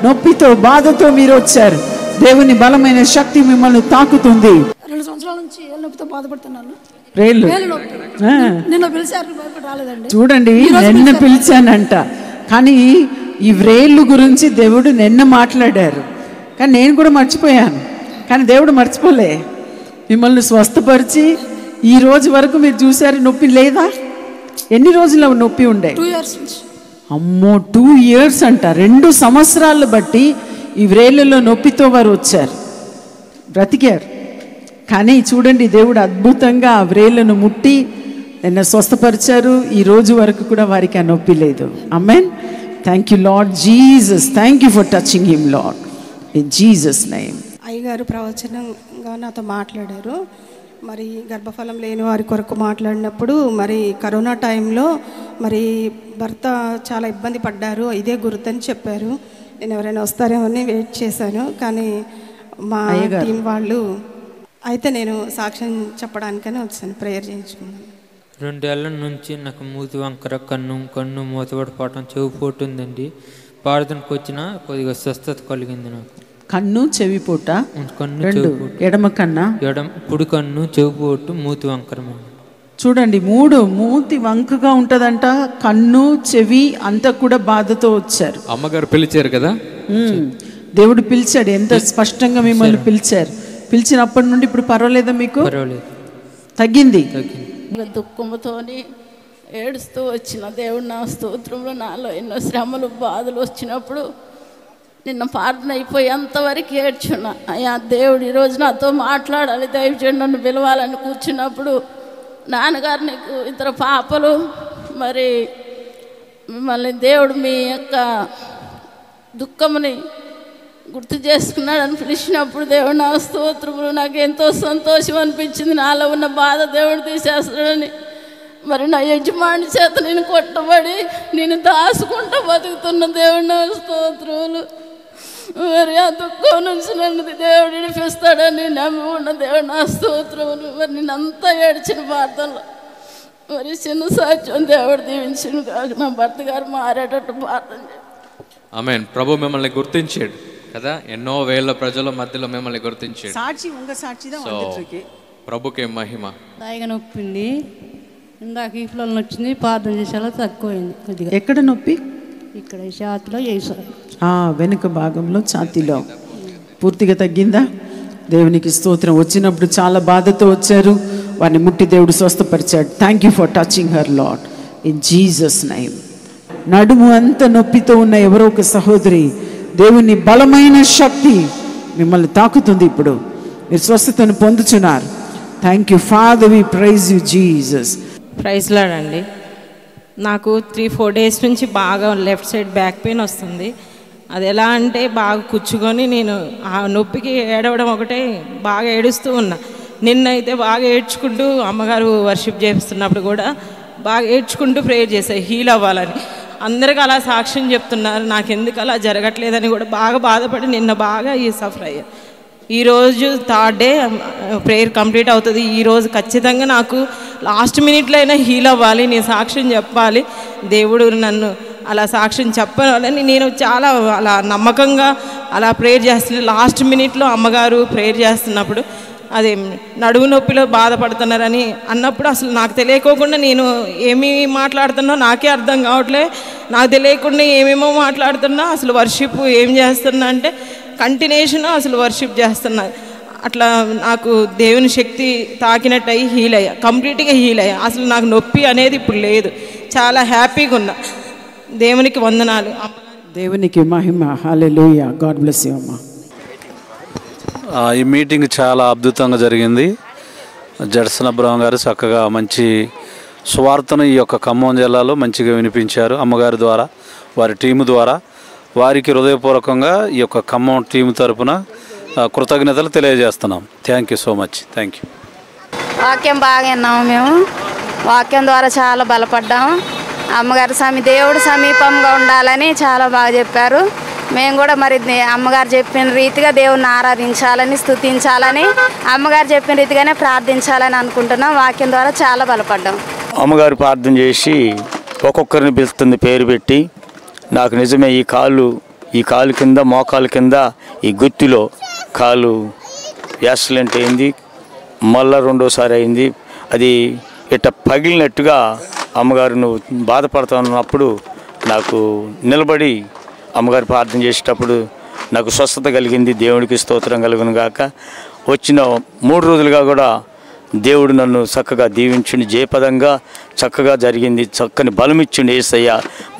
S1: నొప్పితో బాధతో మీరు వచ్చారు. దేవుని బలమైన శక్తి మిమ్మల్ని తాకుతుంది.
S8: 2 సంవత్సరాల నుంచి నొప్పితో బాధపడుతున్నాను.
S1: చూడండి, నిన్న పిలిచానంట, కానీ ఈ వ్రేళ్ళు గురించి దేవుడు నిన్న మాట్లాడారు. కానీ నేను కూడా మర్చిపోయాను. కానీ దేవుడు మర్చిపోలే. మిమ్మల్ని స్వస్థపరిచి ఈ రోజు వరకు మీరు చూసారు. నొప్పి లేదా? ఎన్ని రోజులు నొప్పి ఉండే?
S8: 2 years.
S1: అమ్మో, 2 years అంట. 2 సంవత్సరాలు బట్టి ఈ వ్రేళ్ళలో నొప్పితో వారు వచ్చారు, బ్రతికారు. కానీ చూడండి, దేవుడు అద్భుతంగా ఆ వ్రేళ్లను ముట్టి నిన్న స్వస్థపరిచారు. ఈ రోజు వరకు కూడా వారికి ఆ నొప్పి లేదు. ఆమేన్. Thank you Lord Jesus. Thank you for touching him Lord in Jesus name.
S9: అయ్యగారు ప్రవచనంగా నాతో మాట్లాడారు. మరి గర్భఫలం లేని వారి కొరకు మాట్లాడినప్పుడు మరి కరోనా టైంలో మరి భర్త చాలా ఇబ్బంది పడ్డారు, ఇదే గుర్తని చెప్పారు. నేను ఎవరైనా వస్తారేమో అని వెయిట్ చేశాను, కానీ మా టీం వాళ్ళు అయితే నేను సాక్ష్యం చెప్పడానికని వచ్చాను, ప్రేయర్ చేయించుకున్నాను.
S10: 2 ఏళ్ల నుంచి నాకు మూతి వంకర, కన్ను మూతపడిపోవటం, చెవి పోటుందండి. ప్రార్థనకు వచ్చిన కొద్దిగా స్వస్థత కలిగింది నాకు.
S1: కన్ను చెవిపోట,
S10: కన్ను
S1: చెవిపోటు, ఎడమ కన్నా
S10: కుడి కన్ను, చెవిపోటు, మూతి వంకర.
S1: చూడండి, 3 మూతి వంకగా ఉంటదంట, కన్ను చెవి అంతా కూడా బాధతో వచ్చారు.
S4: అమ్మగారు పిలిచారు కదా,
S1: దేవుడు పిలిచాడు. ఎంత స్పష్టంగా మిమ్మల్ని పిలిచారు. పిలిచినప్పటి నుండి ఇప్పుడు పర్వాలేదా మీకు? తగ్గింది.
S11: దుఃఖంతోని ఏడుస్తూ వచ్చిన దేవుడు నా స్తోత్రంలో నాలో ఎన్నో శ్రమలు బాధలు వచ్చినప్పుడు నిన్న ప్రార్థన అయిపోయి అంతవరకు ఏడ్చున్నా. అయ్యా దేవుడు ఈరోజు నాతో మాట్లాడాలి, దయచేసి నన్ను పిలవాలని కూర్చున్నప్పుడు నాన్నగారు నీకు 2 పాపలు, మరి మిమ్మల్ని దేవుడు మీ యొక్క దుఃఖముని గుర్తు చేసుకున్నాడని పిలిచినప్పుడు దేవుడు నా స్తోత్రములు నాకు ఎంతో సంతోషం అనిపించింది. నాలో ఉన్న బాధ దేవుడు తీసేస్తాడని. మరి నా యజమాని చేత నేను కొట్టబడి నేను దాచుకుంటూ బతుకుతున్న దేవుడు నా స్తోత్రములు. మరి ఆ దుఃఖం నుంచి నన్ను దేవుడు విడిపిస్తాడని నమ్మి ఉన్న దేవుడు నా స్తోత్రములు. మరి నేనంతా ఏడ్చిన ప్రార్థనలో మరి చిన్న సాక్ష్యం దేవుడు దీవించిన కాక నా భర్త గారు మారేటట్టు ప్రార్థన చేయాలి.
S4: ఆమేన్. ప్రభు మిమ్మల్ని గుర్తించాడు కదా, ఎన్నో వేల ప్రజల మధ్యలో మిమ్మల్ని గుర్తించాడు.
S1: సాక్షి ఉంగ సాక్షిదా వందరికి.
S4: ప్రభుకే మహిమ.
S12: దాయిగా నొప్పింది, ఇందాక ఈ ఫ్లో వచ్చింది, ప్రార్థన చేసేలా తక్కువైంది కొద్దిగా.
S1: ఎక్కడ నొప్పి?
S12: ఇక్కడ ఛాతిలో చేశారు,
S1: వెనుక భాగంలో ఛాతీలో. పూర్తిగా తగ్గిందా? దేవునికి స్తోత్రం. వచ్చినప్పుడు చాలా బాధతో వచ్చారు, వారిని ముట్టి దేవుడు స్వస్థపరిచాడు. Thank you for touching her Lord in Jesus name. నడుము అంత నొప్పితో ఉన్న ఎవరో ఒక సహోదరి, దేవుని బలమైన శక్తి మిమ్మల్ని తాకుతుంది. ఇప్పుడు మీరు స్వస్థతను పొందుచున్నారు. Thank you Father, we praise you Jesus.
S13: Praise Lord అండి. నాకు 3-4 డేస్ నుంచి బాగా లెఫ్ట్ సైడ్ బ్యాక్ పెయిన్ వస్తుంది. అది ఎలా అంటే బాగా కూర్చుకొని నేను ఆ నొప్పికి ఏడవడం ఒకటే, బాగా ఏడుస్తూ ఉన్నా. నిన్నైతే బాగా ఏడ్చుకుంటూ అమ్మగారు వర్షిప్ చేస్తున్నప్పుడు కూడా బాగా ఏడ్చుకుంటూ ప్రేయర్ చేశాయి హీల్ అవ్వాలని. అందరికీ అలా సాక్ష్యం చెప్తున్నారు, నాకు ఎందుకు అలా జరగట్లేదని కూడా బాగా బాధపడి నిన్న బాగా సఫర్ అయ్యారు. ఈరోజు 3rd డే ప్రేయర్ కంప్లీట్ అవుతుంది. ఈరోజు ఖచ్చితంగా నాకు లాస్ట్ మినిట్లో అయినా హీల్ అవ్వాలి, నేను సాక్ష్యం చెప్పాలి, దేవుడు నన్ను అలా సాక్ష్యం చెప్పాలని నేను చాలా అలా నమ్మకంగా అలా ప్రేయర్ చేస్తున్నా. లాస్ట్ మినిట్లో అమ్మగారు ప్రేయర్ చేస్తున్నప్పుడు అదే నడుము నొప్పిలో బాధపడుతున్నారని అన్నప్పుడు అసలు నాకు తెలియకోకుండా నేను ఏమి మాట్లాడుతున్నా నాకే అర్థం కావట్లే. నాకు తెలియకుండా ఏమేమో మాట్లాడుతున్నా, అసలు వర్షిప్ ఏం చేస్తున్నా అంటే కంటిన్యూషన్ అసలు వర్షిప్ చేస్తున్నా. అట్లా నాకు దేవుని శక్తి తాకినట్టు అయ్యి హీల్ అయ్యా, కంప్లీట్గా హీల్ అయ్యా. అసలు నాకు నొప్పి అనేది ఇప్పుడు లేదు, చాలా హ్యాపీగా ఉన్నా. దేవునికి వందనాలు.
S1: దేవునికి మహిమ. హల్లెలూయా. గాడ్ బ్లెస్ యు అమ్మా.
S14: ఈ మీటింగ్ చాలా అద్భుతంగా జరిగింది. జడ్సన్ అబ్రహం గారు చక్కగా మంచి సువార్తను ఈ యొక్క ఖమ్మం జిల్లాలో మంచిగా వినిపించారు. అమ్మగారి ద్వారా, వారి టీము ద్వారా వారికి హృదయపూర్వకంగా ఈ యొక్క ఖమ్మం టీము తరపున కృతజ్ఞతలు తెలియజేస్తున్నాం. Thank you so much. Thank you.
S15: వాక్యం బాగా విన్నాము మేము. వాక్యం ద్వారా చాలా బలపడ్డాము. అమ్మగారు దేవుడు సమీపంగా ఉండాలని చాలా బాగా చెప్పారు. మేము కూడా మరి అమ్మగారు చెప్పిన రీతిగా దేవుడిని ఆరాధించాలని, స్తుతించాలని, అమ్మగారు చెప్పిన రీతిగానే ప్రార్థించాలని అనుకుంటున్నాం. వాక్యం ద్వారా చాలా బలపడ్డాం.
S16: అమ్మగారు ప్రార్థన చేసి ఒక్కొక్కరిని పిలుస్తుంది పేరు పెట్టి. నాకు నిజమే ఈ కాలు కింద, మోకాలు కింద ఈ గుత్తిలో కాలు యాక్సిడెంట్ అయింది. మళ్ళా 2వసారి అయింది. అది ఇట్ట పగిలినట్టుగా అమ్మగారు నువ్వు బాధపడుతున్నప్పుడు నాకు నిలబడి అమ్మగారు ప్రార్థన చేసేటప్పుడు నాకు స్వస్థత కలిగింది. దేవుడికి స్తోత్రం కలుగును గాక. వచ్చిన 3 రోజులుగా కూడా దేవుడు నన్ను చక్కగా దీవించుండి, జయపదంగా చక్కగా జరిగింది. చక్కని బలం ఇచ్చిండి యేసయ్య.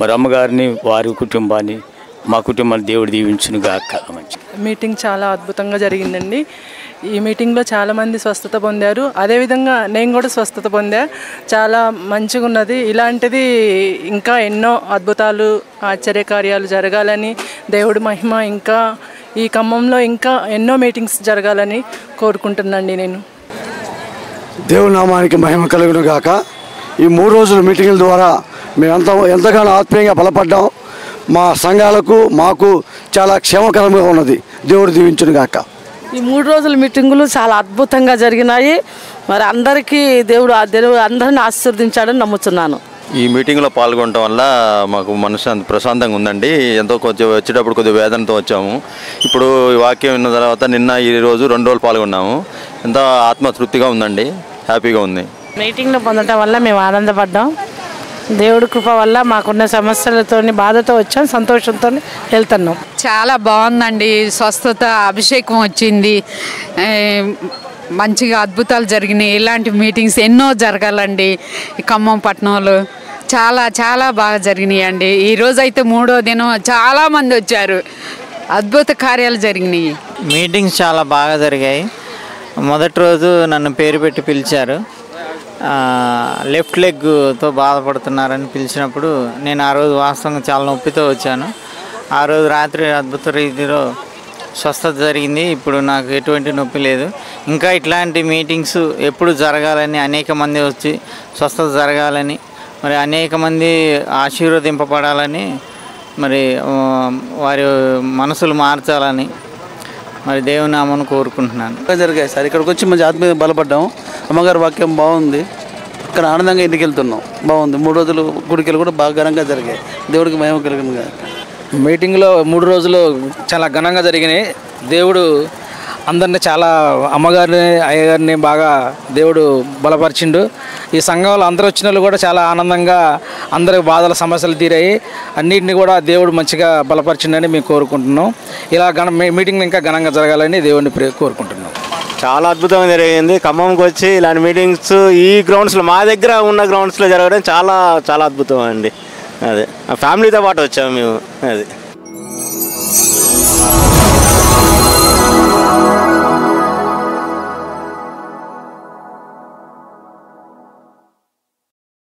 S16: మరి అమ్మగారిని, వారి కుటుంబాన్ని మా కుటుంబాన్ని దేవుడు దీవించును గాక. మంచి
S17: మీటింగ్ చాలా అద్భుతంగా జరిగిందండి. ఈ మీటింగ్లో చాలామంది స్వస్థత పొందారు. అదేవిధంగా నేను కూడా స్వస్థత పొందా. చాలా మంచిగా ఉన్నది. ఇలాంటిది ఇంకా ఎన్నో అద్భుతాలు ఆశ్చర్యకార్యాలు జరగాలని, దేవుడి మహిమ ఇంకా ఈ ఖమ్మంలో ఇంకా ఎన్నో మీటింగ్స్ జరగాలని కోరుకుంటున్నాండి. నేను
S18: దేవుడి నామానికి మహిమ కలుగును గాక. ఈ 3 రోజుల మీటింగుల ద్వారా మేము ఎంతగానో ఆత్మీయంగా బలపడ్డాం. మా సంఘాలకు మాకు చాలా క్షేమకరంగా ఉన్నది. దేవుడు దీవించును గాక.
S19: ఈ 3 రోజుల మీటింగులు చాలా అద్భుతంగా జరిగినాయి. మరి అందరికీ దేవుడు అందరిని ఆశీర్వదించాడని నమ్ముతున్నాను.
S20: ఈ మీటింగ్లో పాల్గొనడం వల్ల మాకు మనసు అంత ప్రశాంతంగా ఉందండి. ఎంతో కొంచెం వచ్చేటప్పుడు కొద్దిగా వేదనతో వచ్చాము. ఇప్పుడు ఈ వాక్యం విన్న తర్వాత నిన్న ఈ రోజు 2 రోజులు పాల్గొన్నాము. ఎంతో ఆత్మతృప్తిగా ఉందండి. హ్యాపీగా ఉంది.
S21: మీటింగ్లో పొందడం వల్ల మేము ఆనందపడ్డాం. దేవుడి కృప వల్ల మాకున్న సమస్యలతో బాధతో వచ్చాం, సంతోషంతో వెళ్తున్నాం.
S22: చాలా బాగుందండి. స్వస్థత అభిషేకం వచ్చింది. మంచిగా అద్భుతాలు జరిగినాయి. ఇలాంటి మీటింగ్స్ ఎన్నో జరగాలండి ఈ ఖమ్మం పట్టణంలో. చాలా చాలా బాగా జరిగినాయి అండి. ఈరోజు అయితే 3వ దినం చాలామంది వచ్చారు. అద్భుత కార్యాలు జరిగినాయి.
S23: మీటింగ్స్ చాలా బాగా జరిగాయి. మొదటి రోజు నన్ను పేరు పెట్టి పిలిచారు. లెఫ్ట్ లెగ్తో బాధపడుతున్నారని పిలిచినప్పుడు నేను ఆ రోజు వాస్తవంగా చాలా నొప్పితో వచ్చాను. ఆ రోజు రాత్రి అద్భుత రీతిలో స్వస్థత జరిగింది. ఇప్పుడు నాకు ఎటువంటి నొప్పి లేదు. ఇంకా ఇట్లాంటి మీటింగ్స్ ఎప్పుడు జరగాలని, అనేక మంది వచ్చి స్వస్థత జరగాలని, మరి అనేక మంది ఆశీర్వదింపబడాలని, మరి వారి మనసులు మార్చాలని మరి దేవుని నామను కోరుకుంటున్నాను.
S14: జరిగాయి సార్. ఇక్కడికి వచ్చి మంచి ఆత్మీయ బలపడ్డాం. అమ్మగారి వాక్యం బాగుంది. ఇక్కడ ఆనందంగా ఇంటికి వెళ్తున్నాం. బాగుంది. 3 రోజులు గుడికెళ్ళి కూడా బాగా ఘనంగా జరిగాయి. దేవుడికి మహిమ కలిగింది.
S24: మీటింగ్లో 3 రోజులు చాలా ఘనంగా జరిగినాయి. దేవుడు అందరినీ చాలా, అమ్మగారిని అయ్యగారిని బాగా దేవుడు బలపరిచిండు. ఈ సంఘంలో అందరూ వచ్చిన వాళ్ళు కూడా చాలా ఆనందంగా, అందరి బాధల సమస్యలు తీరాయి. అన్నింటినీ కూడా దేవుడు మంచిగా బలపరిచిండని మేము కోరుకుంటున్నాం. ఇలా మీటింగ్ ఇంకా ఘనంగా జరగాలని దేవుడిని కోరుకుంటున్నాం.
S25: చాలా అద్భుతంగా జరిగింది. ఖమ్మంకి వచ్చి ఇలాంటి మీటింగ్స్ ఈ గ్రౌండ్స్లో, మా దగ్గర ఉన్న గ్రౌండ్స్లో జరగడం చాలా చాలా అద్భుతం అండి. అదే ఫ్యామిలీతో పాటు వచ్చాము మేము. అది